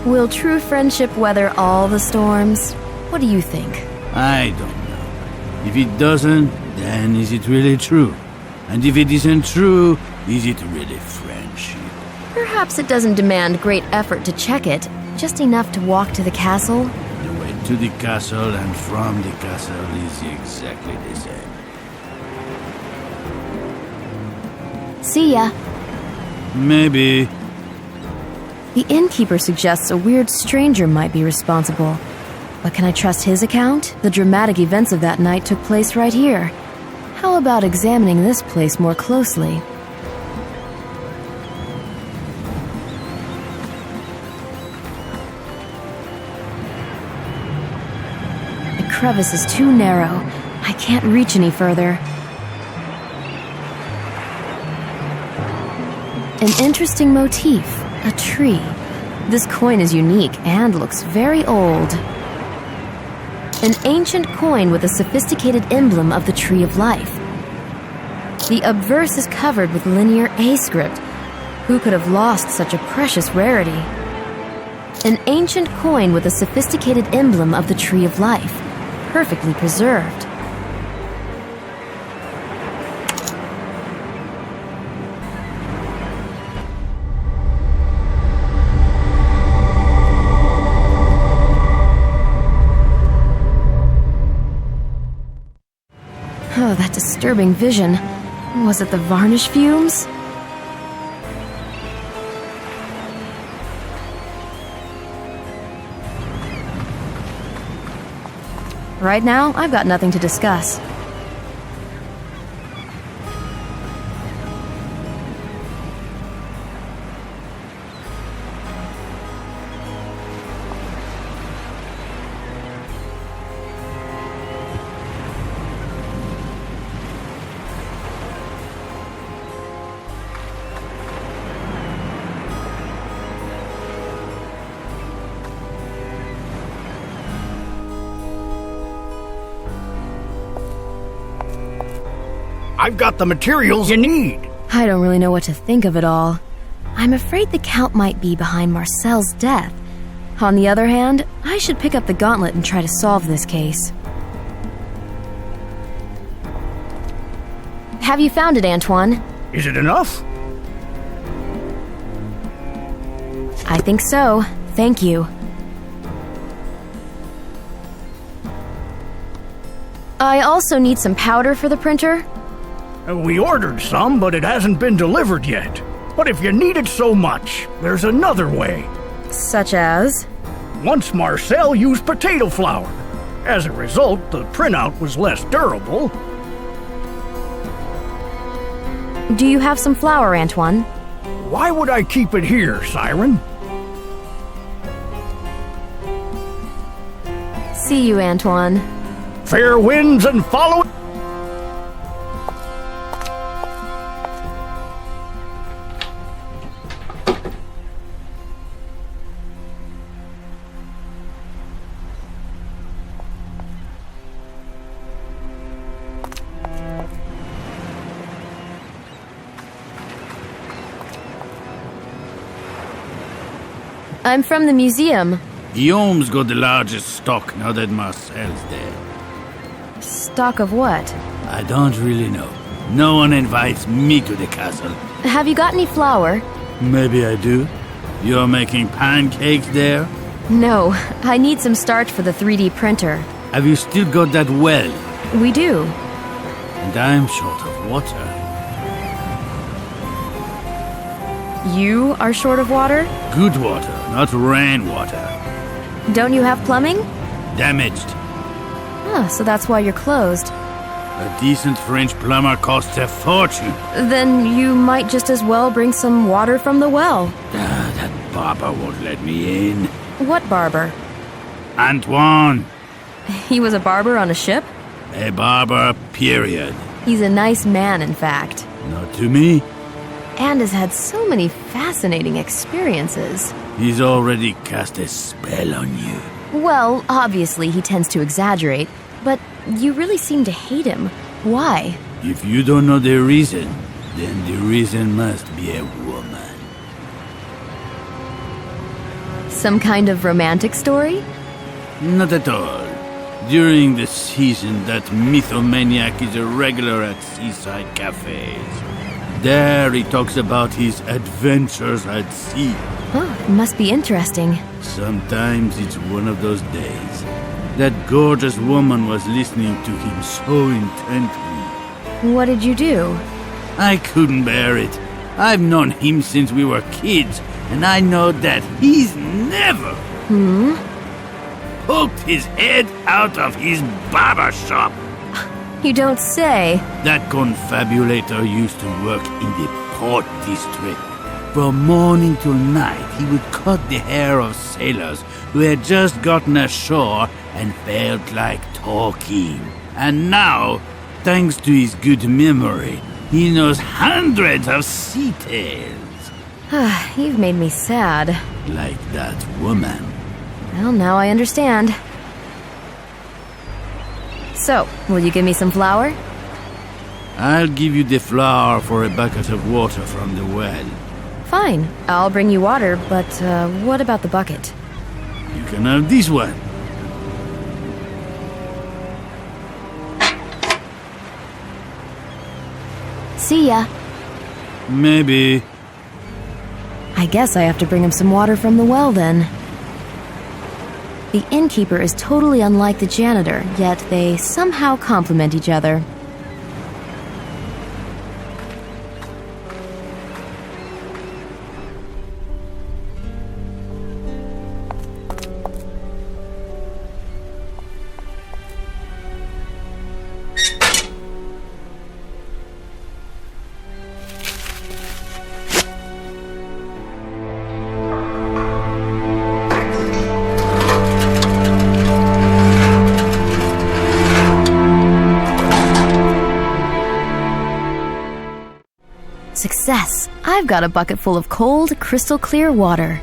Will true friendship weather all the storms? What do you think? I don't know. If it doesn't, then is it really true? And if it isn't true, is it really friendship? Perhaps it doesn't demand great effort to check it, just enough to walk to the castle. The way to the castle and from the castle is exactly the same. See ya. Maybe. The innkeeper suggests a weird stranger might be responsible. But can I trust his account? The dramatic events of that night took place right here. How about examining this place more closely? The crevice is too narrow. I can't reach any further. An interesting motif. A tree. This coin is unique and looks very old. An ancient coin with a sophisticated emblem of the Tree of Life. The obverse is covered with linear A script. Who could have lost such a precious rarity? An ancient coin with a sophisticated emblem of the Tree of Life. Perfectly preserved. Oh, that disturbing vision. Was it the varnish fumes? Right now, I've got nothing to discuss. I've got the materials you need. I don't really know what to think of it all. I'm afraid the Count might be behind Marcel's death. On the other hand, I should pick up the gauntlet and try to solve this case. Have you found it, Antoine? Is it enough? I think so. Thank you. I also need some powder for the printer. We ordered some, but it hasn't been delivered yet. But if you need it so much, there's another way. Such as? Once Marcel used potato flour. As a result, the printout was less durable. Do you have some flour, Antoine? Why would I keep it here, Siren? See you, Antoine. Fair winds and follow... I'm from the museum. Guillaume's got the largest stock now that Marcel's dead. Stock of what? I don't really know. No one invites me to the castle. Have you got any flour? Maybe I do. You're making pancakes there? No, I need some starch for the 3D printer. Have you still got that well? We do. And I'm short of water. You are short of water? Good water, not rainwater. Don't you have plumbing? Damaged. Ah, so that's why you're closed. A decent French plumber costs a fortune. Then you might just as well bring some water from the well. That barber won't let me in. What barber? Antoine. He was a barber on a ship? A barber, period. He's a nice man, in fact. Not to me. And has had so many fascinating experiences. He's already cast a spell on you. Well, obviously he tends to exaggerate, but you really seem to hate him. Why? If you don't know the reason, then the reason must be a woman. Some kind of romantic story? Not at all. During the season, that mythomaniac is a regular at seaside cafes. There he talks about his adventures at sea. Oh, it must be interesting. Sometimes it's one of those days. That gorgeous woman was listening to him so intently. What did you do? I couldn't bear it. I've known him since we were kids, and I know that he's never poked his head out of his barber shop. You don't say. That confabulator used to work in the port district. From morning till night, he would cut the hair of sailors who had just gotten ashore and felt like talking. And now, thanks to his good memory, he knows hundreds of sea tales. You've made me sad. Like that woman. Well, now I understand. So, will you give me some flour? I'll give you the flour for a bucket of water from the well. Fine, I'll bring you water, but what about the bucket? You can have this one. See ya. Maybe. I guess I have to bring him some water from the well then. The innkeeper is totally unlike the janitor, yet they somehow complement each other. Success! I've got a bucket full of cold, crystal clear water.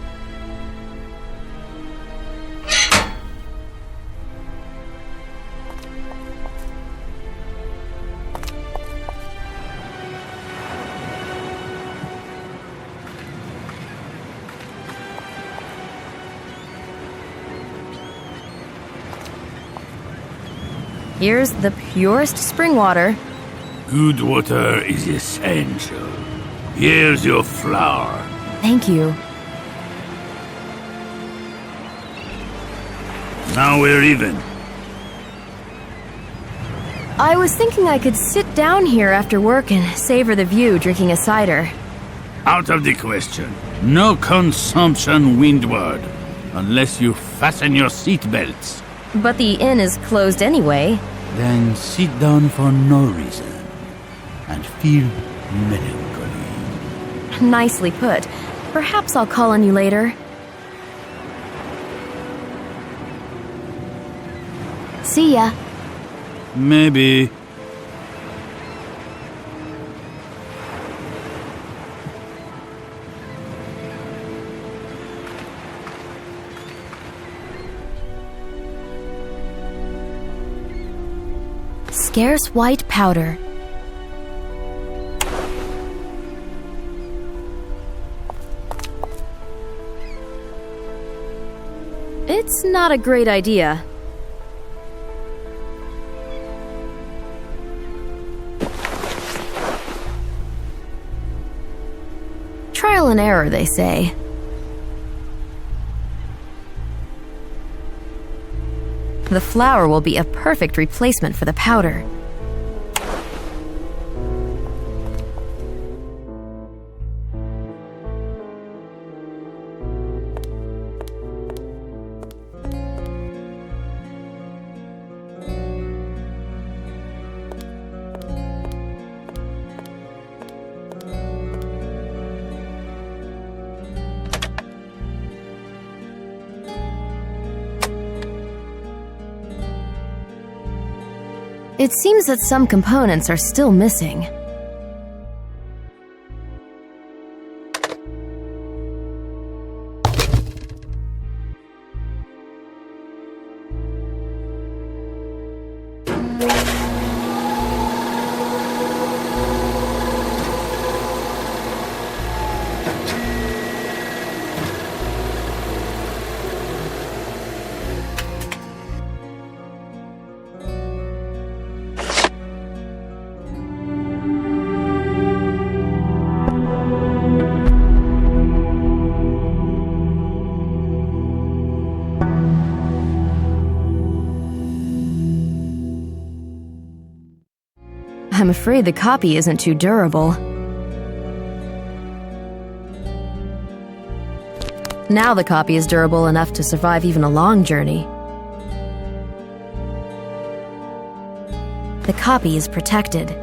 Here's the purest spring water. Good water is essential. Here's your flour. Thank you. Now we're even. I was thinking I could sit down here after work and savor the view drinking a cider. Out of the question. No consumption windward. Unless you fasten your seatbelts. But the inn is closed anyway. Then sit down for no reason. And feel melancholy. Nicely put. Perhaps I'll call on you later. See ya. Maybe. Scarce white powder. It's not a great idea. Trial and error, they say. The flour will be a perfect replacement for the powder. It seems that some components are still missing. I'm afraid the copy isn't too durable. Now the copy is durable enough to survive even a long journey. The copy is protected.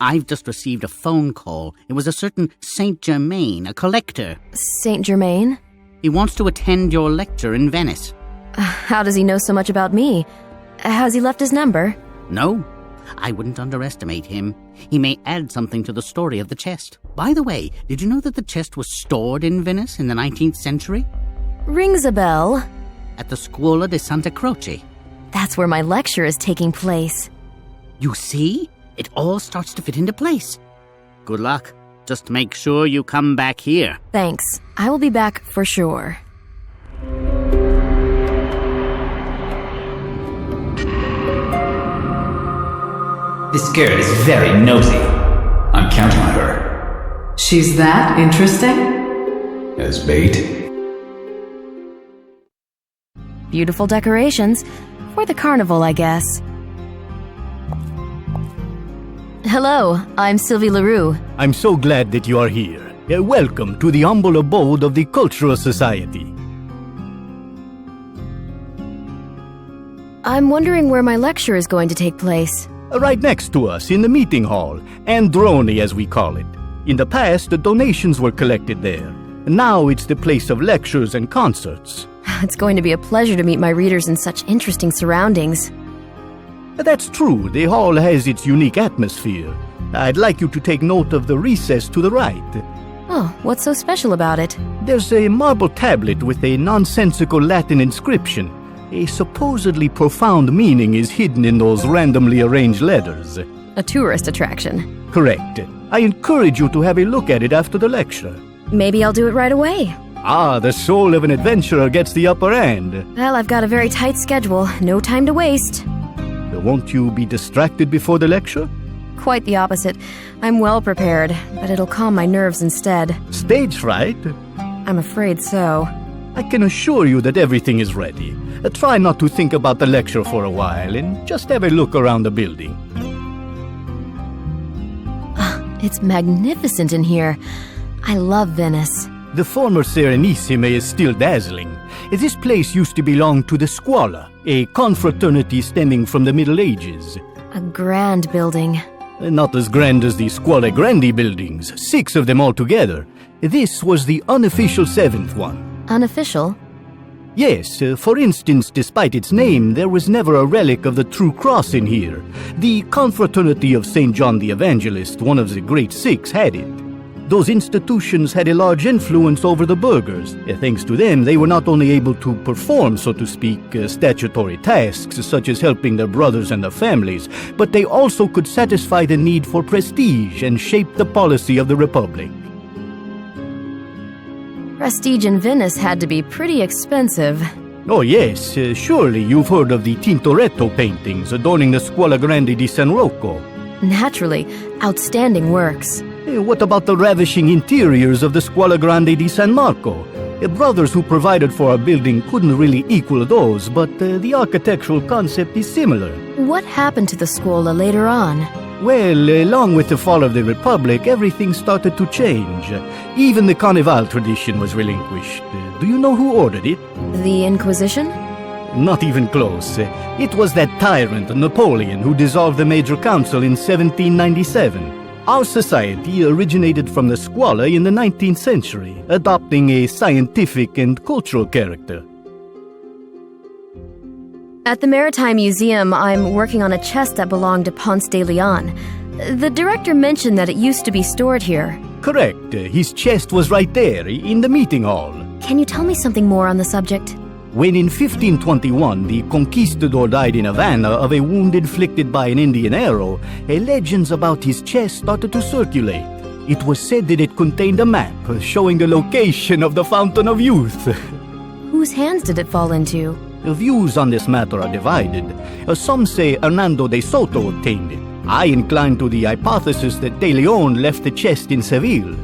I've just received a phone call. It was a certain Saint Germain, a collector. Saint Germain? He wants to attend your lecture in Venice. How does he know so much about me? Has he left his number? No, I wouldn't underestimate him. He may add something to the story of the chest. By the way, did you know that the chest was stored in Venice in the 19th century? Rings a bell. At the Scuola di Santa Croce. That's where my lecture is taking place. You see? It all starts to fit into place. Good luck. Just make sure you come back here. Thanks. I will be back for sure. This girl is very nosy. I'm counting on her. She's that interesting? As bait? Beautiful decorations. For the carnival, I guess. Hello, I'm Sylvie Leroux. I'm so glad that you are here. Welcome to the humble abode of the Cultural Society. I'm wondering where my lecture is going to take place. Right next to us in the meeting hall, Androni as we call it. In the past, the donations were collected there. Now it's the place of lectures and concerts. It's going to be a pleasure to meet my readers in such interesting surroundings. That's true, the hall has its unique atmosphere. I'd like you to take note of the recess to the right. Oh, what's so special about it? There's a marble tablet with a nonsensical Latin inscription. A supposedly profound meaning is hidden in those randomly arranged letters. A tourist attraction. Correct. I encourage you to have a look at it after the lecture. Maybe I'll do it right away. The soul of an adventurer gets the upper hand. Well, I've got a very tight schedule. No time to waste. Won't you be distracted before the lecture? Quite the opposite. I'm well prepared, but it'll calm my nerves instead. Stage fright? I'm afraid so. I can assure you that everything is ready. Try not to think about the lecture for a while and just have a look around the building. It's magnificent in here. I love Venice. The former Serenissime is still dazzling. This place used to belong to the Scuola, a confraternity stemming from the Middle Ages. A grand building. Not as grand as the Scuole Grandi buildings, 6 of them altogether. This was the unofficial 7th one. Unofficial? Yes, for instance, despite its name, there was never a relic of the true cross in here. The confraternity of St. John the Evangelist, one of the great 6, had it. Those institutions had a large influence over the burghers. Thanks to them, they were not only able to perform, so to speak, statutory tasks such as helping their brothers and their families, but they also could satisfy the need for prestige and shape the policy of the Republic. Prestige in Venice had to be pretty expensive. Oh yes, surely you've heard of the Tintoretto paintings adorning the Scuola Grande di San Rocco. Naturally, outstanding works. What about the ravishing interiors of the Scuola Grande di San Marco? Brothers who provided for our building couldn't really equal those, but the architectural concept is similar. What happened to the Scuola later on? Well, along with the fall of the Republic, everything started to change. Even the Carnival tradition was relinquished. Do you know who ordered it? The Inquisition? Not even close. It was that tyrant, Napoleon, who dissolved the Major Council in 1797. Our society originated from the Scuola in the 19th century, adopting a scientific and cultural character. At the Maritime Museum, I'm working on a chest that belonged to Ponce de León. The director mentioned that it used to be stored here. Correct. His chest was right there, in the meeting hall. Can you tell me something more on the subject? When in 1521 the conquistador died in Havana of a wound inflicted by an Indian arrow, legends about his chest started to circulate. It was said that it contained a map showing the location of the Fountain of Youth. Whose hands did it fall into? The views on this matter are divided. Some say Hernando de Soto obtained it. I incline to the hypothesis that De Leon left the chest in Seville.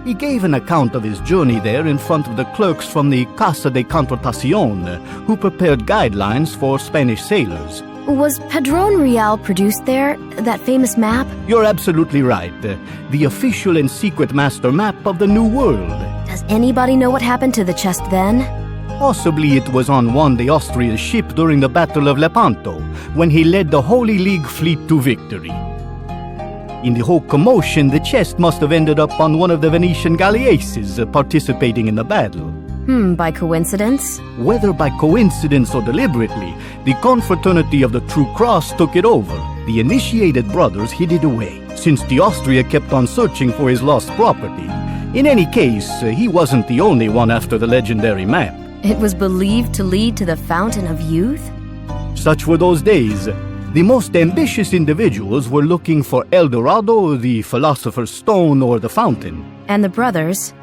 He gave an account of his journey there in front of the clerks from the Casa de Contratación, who prepared guidelines for Spanish sailors. Was Padrón Real produced there, that famous map? You're absolutely right. The official and secret master map of the New World. Does anybody know what happened to the chest then? Possibly it was on Juan de Austria's ship during the Battle of Lepanto, when he led the Holy League fleet to victory. In the whole commotion, the chest must have ended up on one of the Venetian galleasses participating in the battle. By coincidence? Whether by coincidence or deliberately, the confraternity of the True Cross took it over. The initiated brothers hid it away, since the Austria kept on searching for his lost property. In any case, he wasn't the only one after the legendary map. It was believed to lead to the Fountain of Youth? Such were those days. The most ambitious individuals were looking for El Dorado, the Philosopher's Stone, or the Fountain. And the brothers?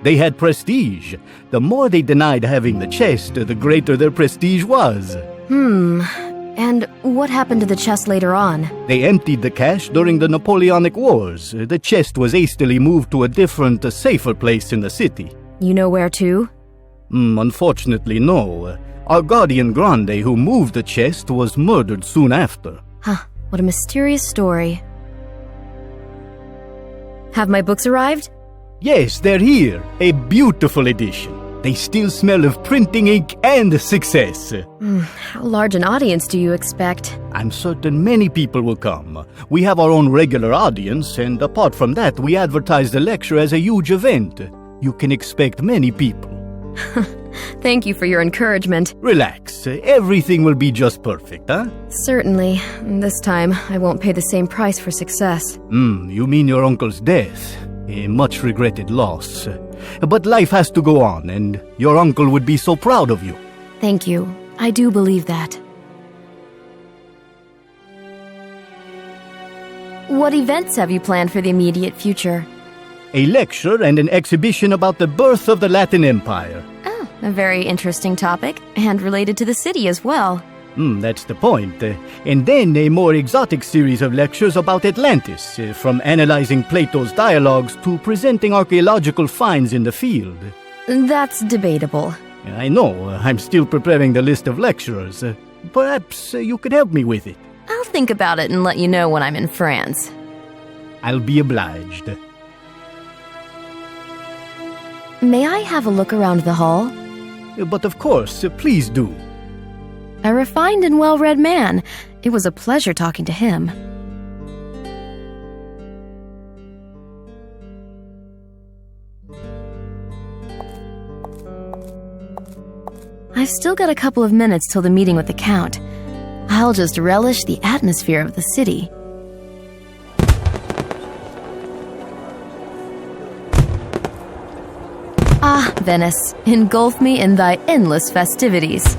They had prestige. The more they denied having the chest, the greater their prestige was. And what happened to the chest later on? They emptied the cash during the Napoleonic Wars. The chest was hastily moved to a different, safer place in the city. You know where to? Unfortunately, no. Our guardian Grande, who moved the chest, was murdered soon after. What a mysterious story. Have my books arrived? Yes, they're here. A beautiful edition. They still smell of printing ink and success. How large an audience do you expect? I'm certain many people will come. We have our own regular audience, and apart from that, we advertise the lecture as a huge event. You can expect many people. Thank you for your encouragement. Relax. Everything will be just perfect, huh? Certainly. This time, I won't pay the same price for success. You mean your uncle's death? A much regretted loss. But life has to go on, and your uncle would be so proud of you. Thank you. I do believe that. What events have you planned for the immediate future? A lecture and an exhibition about the birth of the Latin Empire. Oh, a very interesting topic, and related to the city as well. That's the point. And then a more exotic series of lectures about Atlantis, from analyzing Plato's dialogues to presenting archaeological finds in the field. That's debatable. I know. I'm still preparing the list of lecturers. Perhaps you could help me with it. I'll think about it and let you know when I'm in France. I'll be obliged. May I have a look around the hall? But of course, please do. A refined and well-read man. It was a pleasure talking to him. I've still got a couple of minutes till the meeting with the Count. I'll just relish the atmosphere of the city. Ah, Venice, engulf me in thy endless festivities.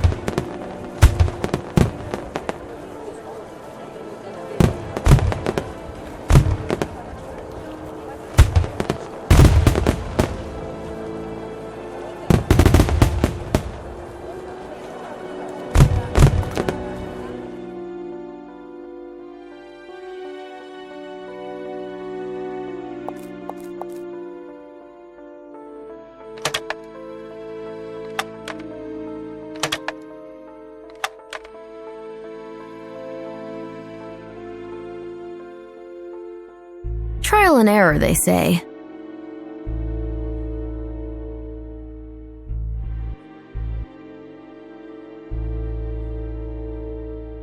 Trial and error, they say.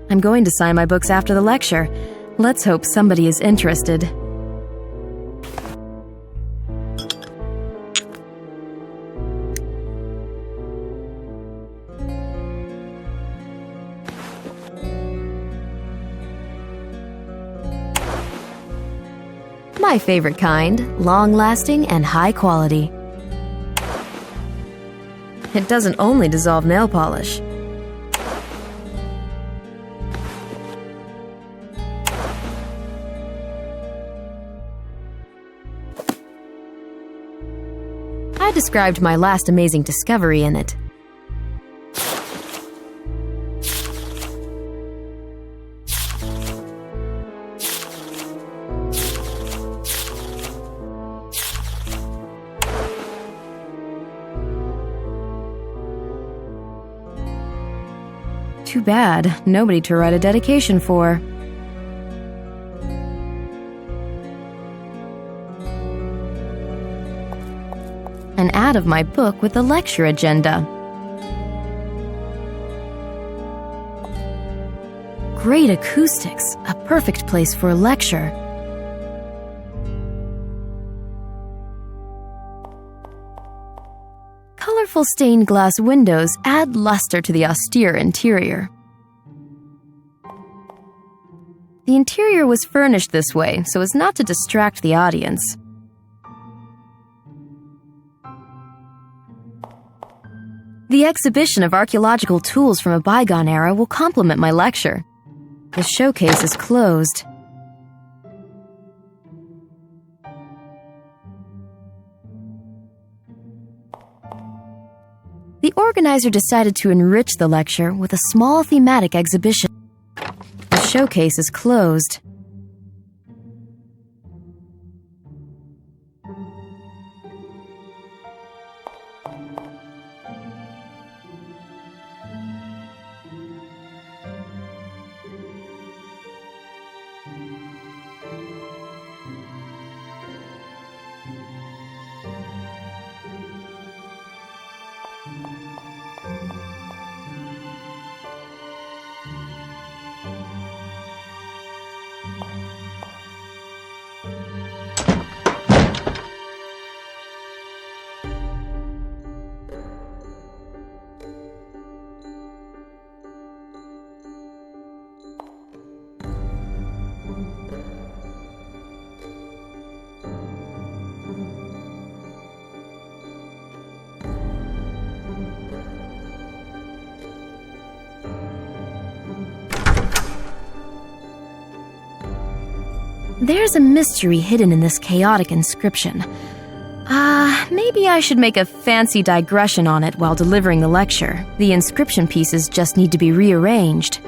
I'm going to sign my books after the lecture. Let's hope somebody is interested. My favorite kind, long-lasting and high quality. It doesn't only dissolve nail polish. I described my last amazing discovery in it. Too bad, nobody to write a dedication for. An ad of my book with the lecture agenda. Great acoustics, a perfect place for a lecture. Colorful stained glass windows add luster to the austere interior. The interior was furnished this way so as not to distract the audience. The exhibition of archaeological tools from a bygone era will complement my lecture. The showcase is closed. The organizer decided to enrich the lecture with a small thematic exhibition. The showcase is closed. There's a mystery hidden in this chaotic inscription. Maybe I should make a fancy digression on it while delivering the lecture. The inscription pieces just need to be rearranged.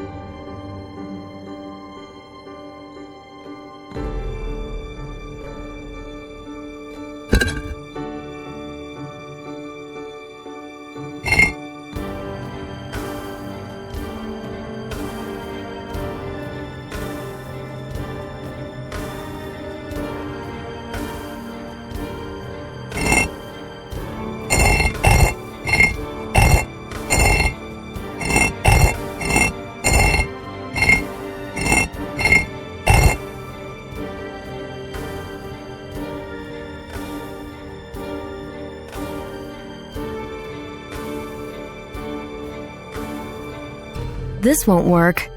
This won't work.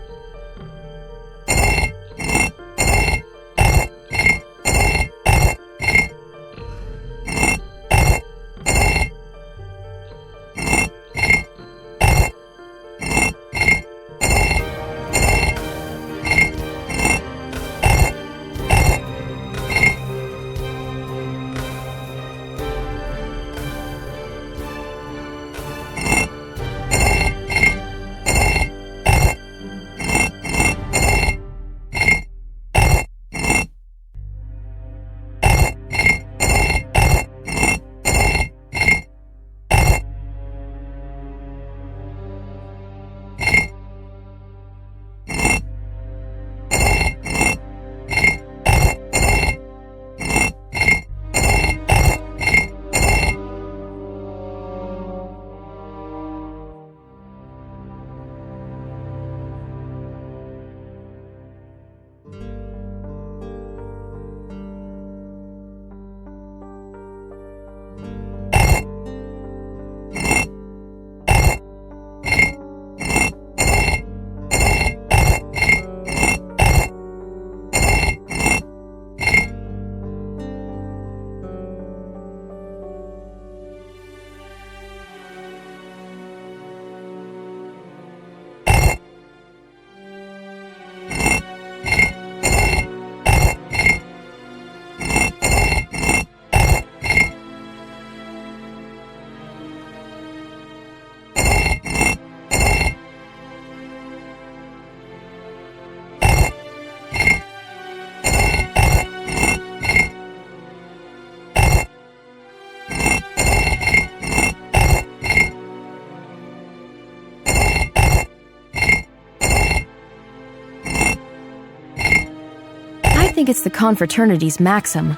think it's the confraternity's maxim.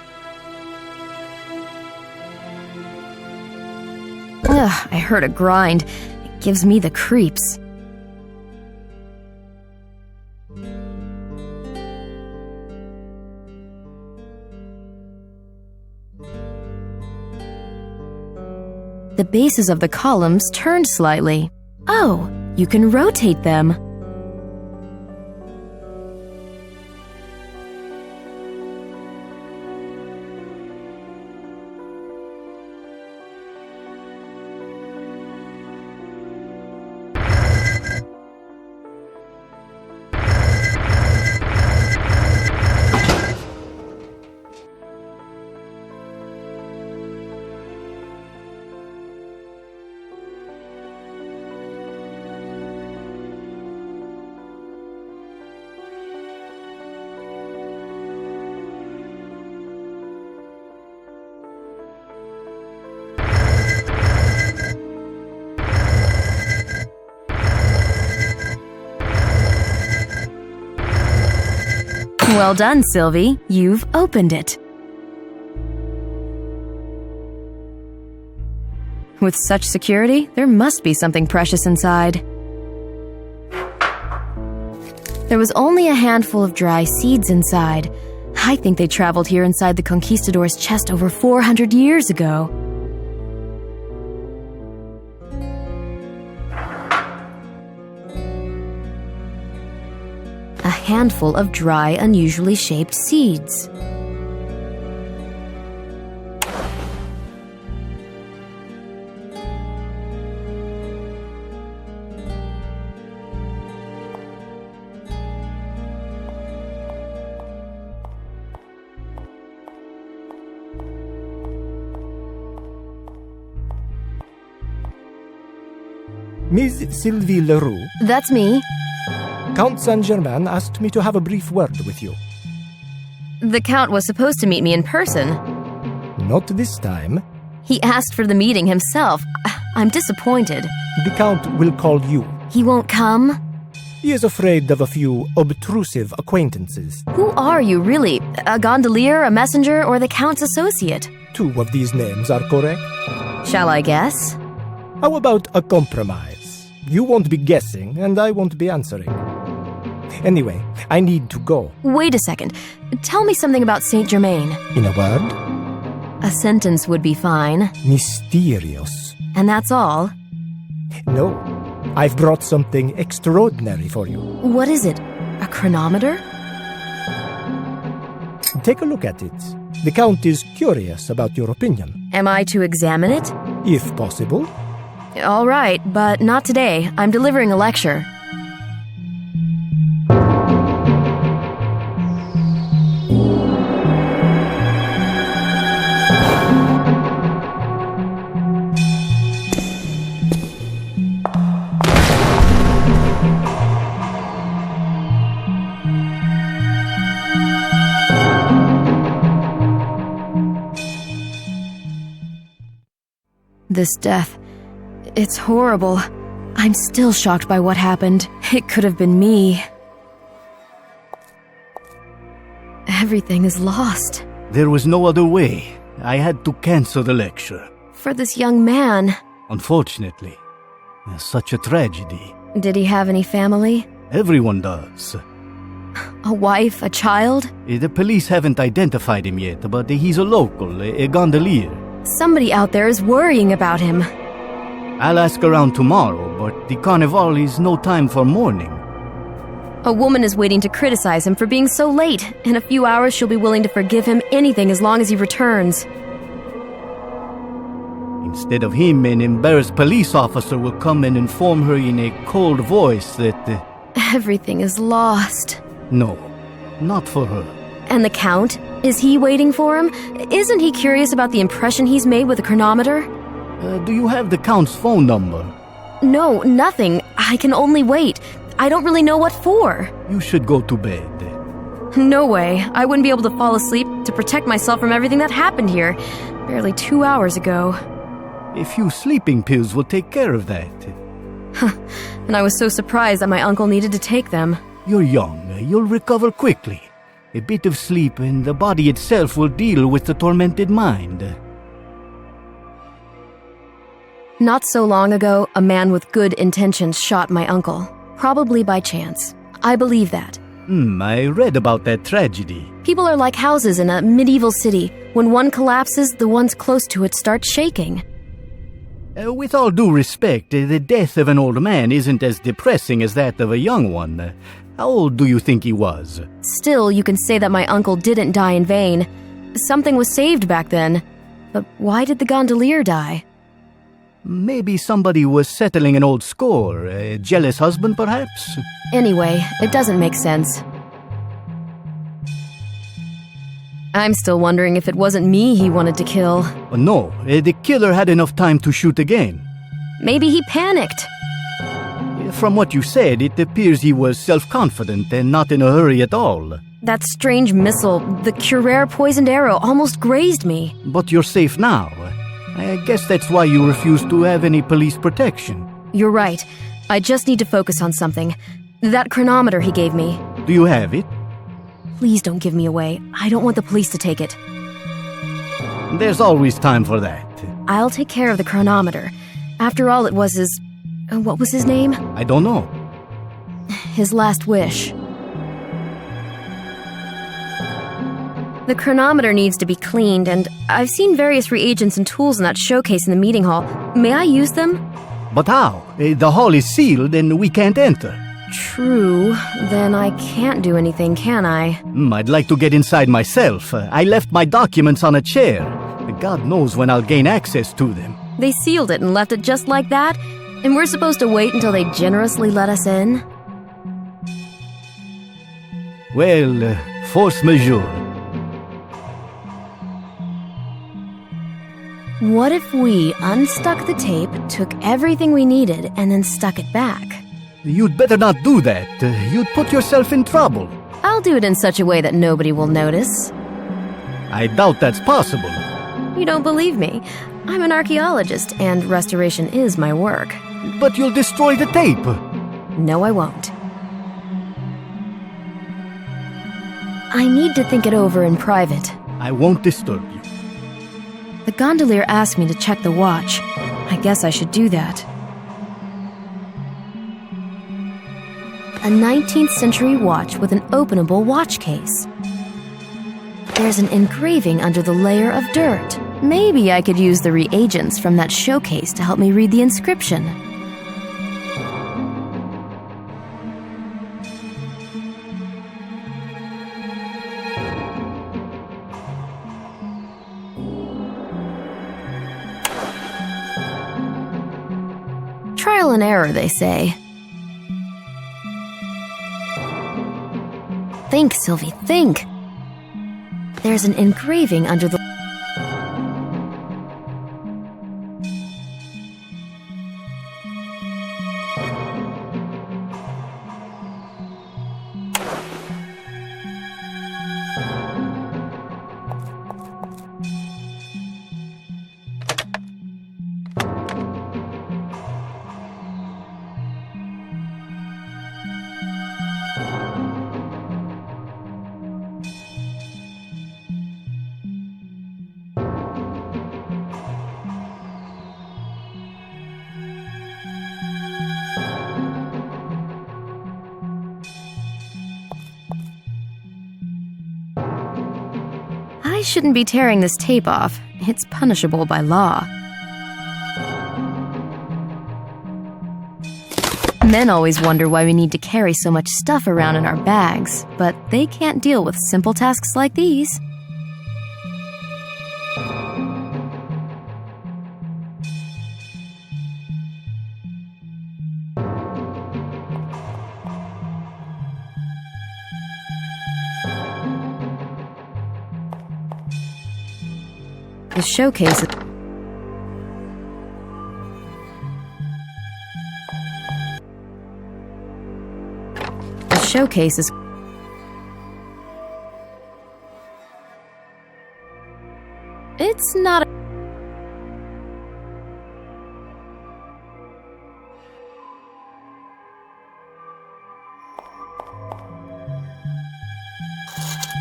Ugh, I heard a grind. It gives me the creeps. The bases of the columns turned slightly. Oh, you can rotate them. Well done, Sylvie. You've opened it. With such security, there must be something precious inside. There was only a handful of dry seeds inside. I think they traveled here inside the conquistador's chest over 400 years ago. A handful of dry, unusually shaped seeds. Ms. Sylvie Leroux? That's me. Count Saint-Germain asked me to have a brief word with you. The Count was supposed to meet me in person. Not this time. He asked for the meeting himself. I'm disappointed. The Count will call you. He won't come? He is afraid of a few obtrusive acquaintances. Who are you, really? A gondolier, a messenger, or the Count's associate? 2 of these names are correct. Shall I guess? How about a compromise? You won't be guessing, and I won't be answering. Anyway, I need to go. Wait a second. Tell me something about Saint Germain. In a word? A sentence would be fine. Mysterious. And that's all? No. I've brought something extraordinary for you. What is it? A chronometer? Take a look at it. The Count is curious about your opinion. Am I to examine it? If possible. All right, but not today. I'm delivering a lecture. This death, it's horrible. I'm still shocked by what happened. It could have been me. Everything is lost. There was no other way. I had to cancel the lecture. For this young man. Unfortunately. Such a tragedy. Did he have any family? Everyone does. A wife, a child? The police haven't identified him yet, but he's a local, a gondolier. Somebody out there is worrying about him. I'll ask around tomorrow, but the carnival is no time for mourning. A woman is waiting to criticize him for being so late. In a few hours, she'll be willing to forgive him anything as long as he returns. Instead of him, an embarrassed police officer will come and inform her in a cold voice that... Everything is lost. No, not for her. And the Count? Is he waiting for him? Isn't he curious about the impression he's made with the chronometer? Do you have the Count's phone number? No, nothing. I can only wait. I don't really know what for. You should go to bed. No way. I wouldn't be able to fall asleep to protect myself from everything that happened here. Barely 2 hours ago. A few sleeping pills will take care of that. And I was so surprised that my uncle needed to take them. You're young. You'll recover quickly. A bit of sleep and the body itself will deal with the tormented mind. Not so long ago, a man with good intentions shot my uncle. Probably by chance. I believe that. I read about that tragedy. People are like houses in a medieval city. When one collapses, the ones close to it start shaking. With all due respect, the death of an old man isn't as depressing as that of a young one. How old do you think he was? Still, you can say that my uncle didn't die in vain. Something was saved back then. But why did the gondolier die? Maybe somebody was settling an old score. A jealous husband, perhaps? Anyway, it doesn't make sense. I'm still wondering if it wasn't me he wanted to kill. No, the killer had enough time to shoot again. Maybe he panicked. From what you said, it appears he was self-confident and not in a hurry at all. That strange missile, the Curer poisoned arrow, almost grazed me. But you're safe now. I guess that's why you refuse to have any police protection. You're right. I just need to focus on something. That chronometer he gave me. Do you have it? Please don't give me away. I don't want the police to take it. There's always time for that. I'll take care of the chronometer. After all, it was his... what was his name? I don't know. His last wish. The chronometer needs to be cleaned, and I've seen various reagents and tools in that showcase in the meeting hall. May I use them? But how? The hall is sealed and we can't enter. True. Then I can't do anything, can I? I'd like to get inside myself. I left my documents on a chair. God knows when I'll gain access to them. They sealed it and left it just like that? And we're supposed to wait until they generously let us in? Well, force majeure. What if we unstuck the tape, took everything we needed, and then stuck it back? You'd better not do that. You'd put yourself in trouble. I'll do it in such a way that nobody will notice. I doubt that's possible. You don't believe me? I'm an archaeologist, and restoration is my work. But you'll destroy the tape. No, I won't. I need to think it over in private. I won't disturb you. The gondolier asked me to check the watch. I guess I should do that. A 19th century watch with an openable watch case. There's an engraving under the layer of dirt. Maybe I could use the reagents from that showcase to help me read the inscription. Trial and error, they say. Think, Sylvie, think. There's an engraving under the... I shouldn't be tearing this tape off. It's punishable by law. Men always wonder why we need to carry so much stuff around in our bags, but they can't deal with simple tasks like these. The showcase... The showcase is... It's not...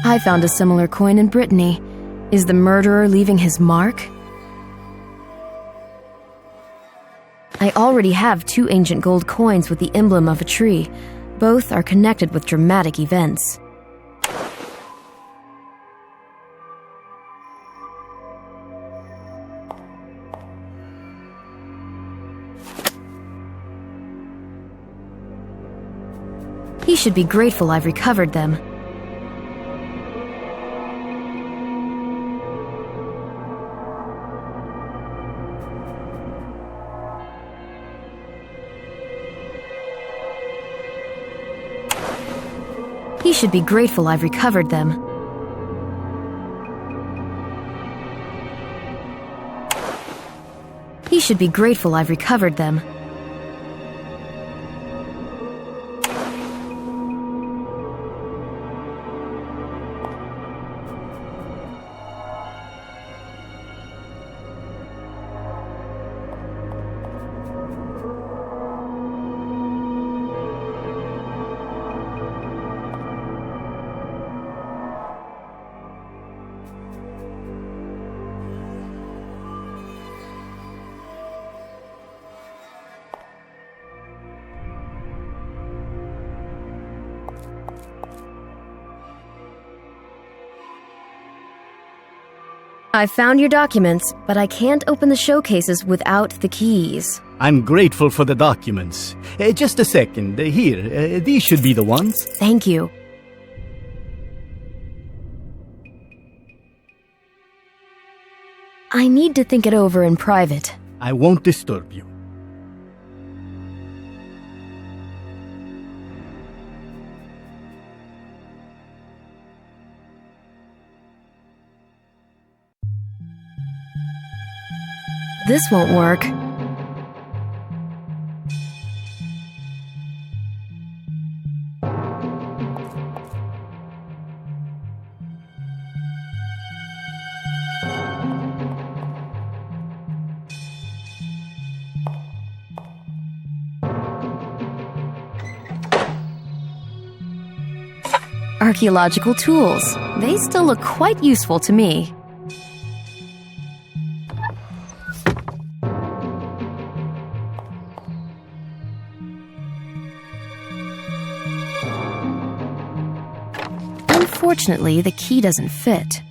I found a similar coin in Brittany. Is the murderer leaving his mark? I already have 2 ancient gold coins with the emblem of a tree. Both are connected with dramatic events. He should be grateful I've recovered them. He should be grateful I've recovered them. He should be grateful I've recovered them. I found your documents, but I can't open the showcases without the keys. I'm grateful for the documents. Just a second. Here, these should be the ones. Thank you. I need to think it over in private. I won't disturb you. This won't work. Archaeological tools. They still look quite useful to me. Unfortunately, the key doesn't fit.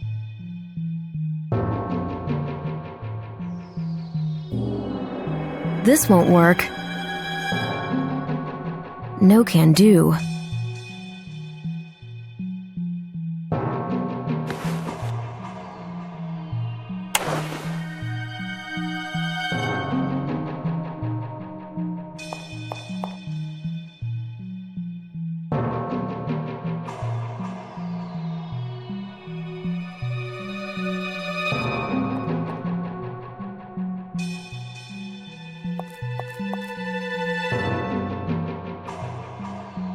This won't work. No can do.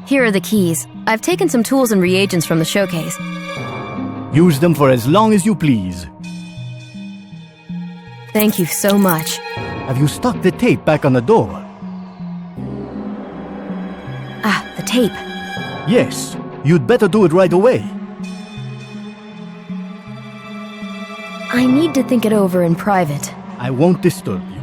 Here are the keys. I've taken some tools and reagents from the showcase. Use them for as long as you please. Thank you so much. Have you stuck the tape back on the door? Ah, the tape. Yes. You'd better do it right away. I need to think it over in private. I won't disturb you.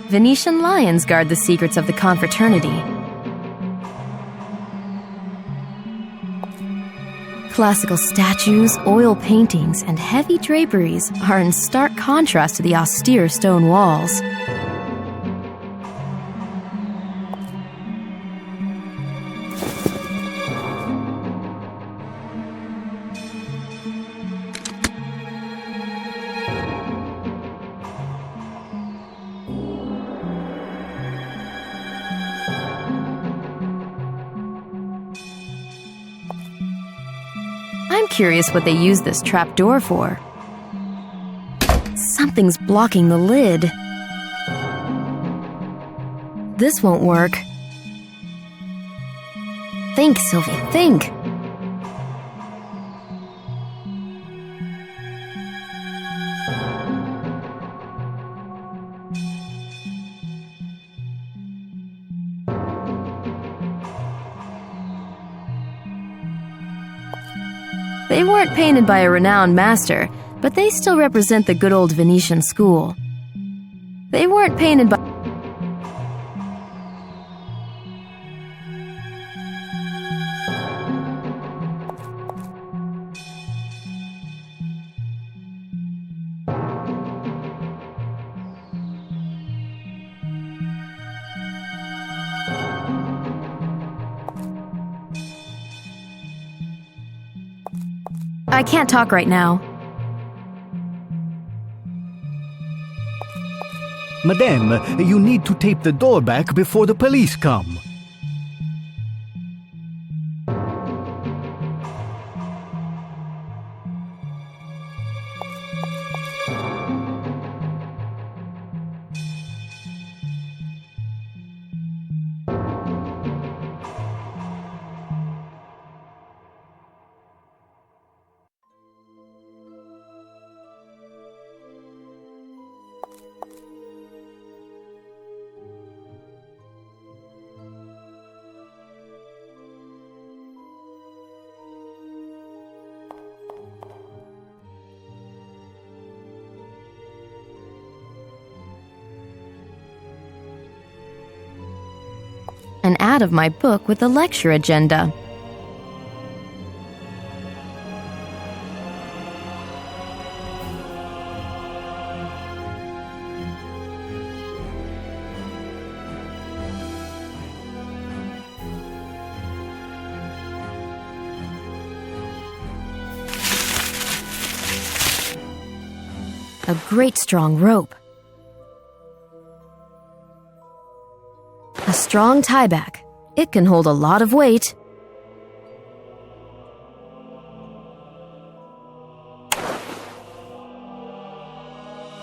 Venetian lions guard the secrets of the confraternity. Classical statues, oil paintings, and heavy draperies are in stark contrast to the austere stone walls. I'm curious what they use this trapdoor for. Something's blocking the lid. This won't work. Think, Sylvie, think! They weren't painted by a renowned master, but they still represent the good old Venetian school. They weren't painted by... I can't talk right now. Madame, you need to tape the door back before the police come. An ad of my book with the lecture agenda. A great strong rope. A strong tieback. It can hold a lot of weight.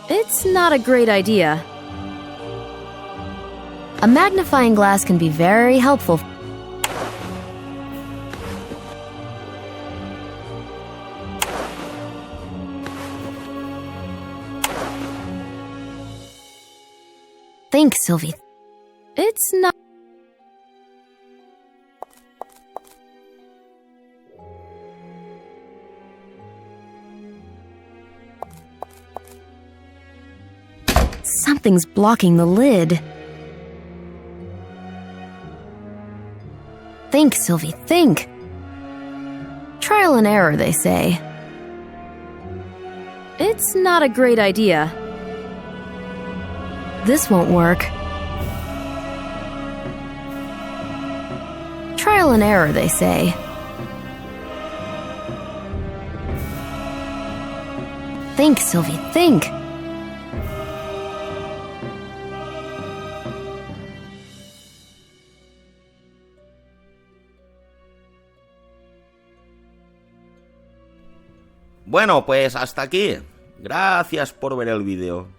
It's not a great idea. A magnifying glass can be very helpful. Think, Sylvie. It's not... Something's blocking the lid. Think, Sylvie, think. Trial and error, they say. It's not a great idea. This won't work. Trial and error, they say. Think, Sylvie, think. Bueno, pues hasta aquí. Gracias por ver el vídeo.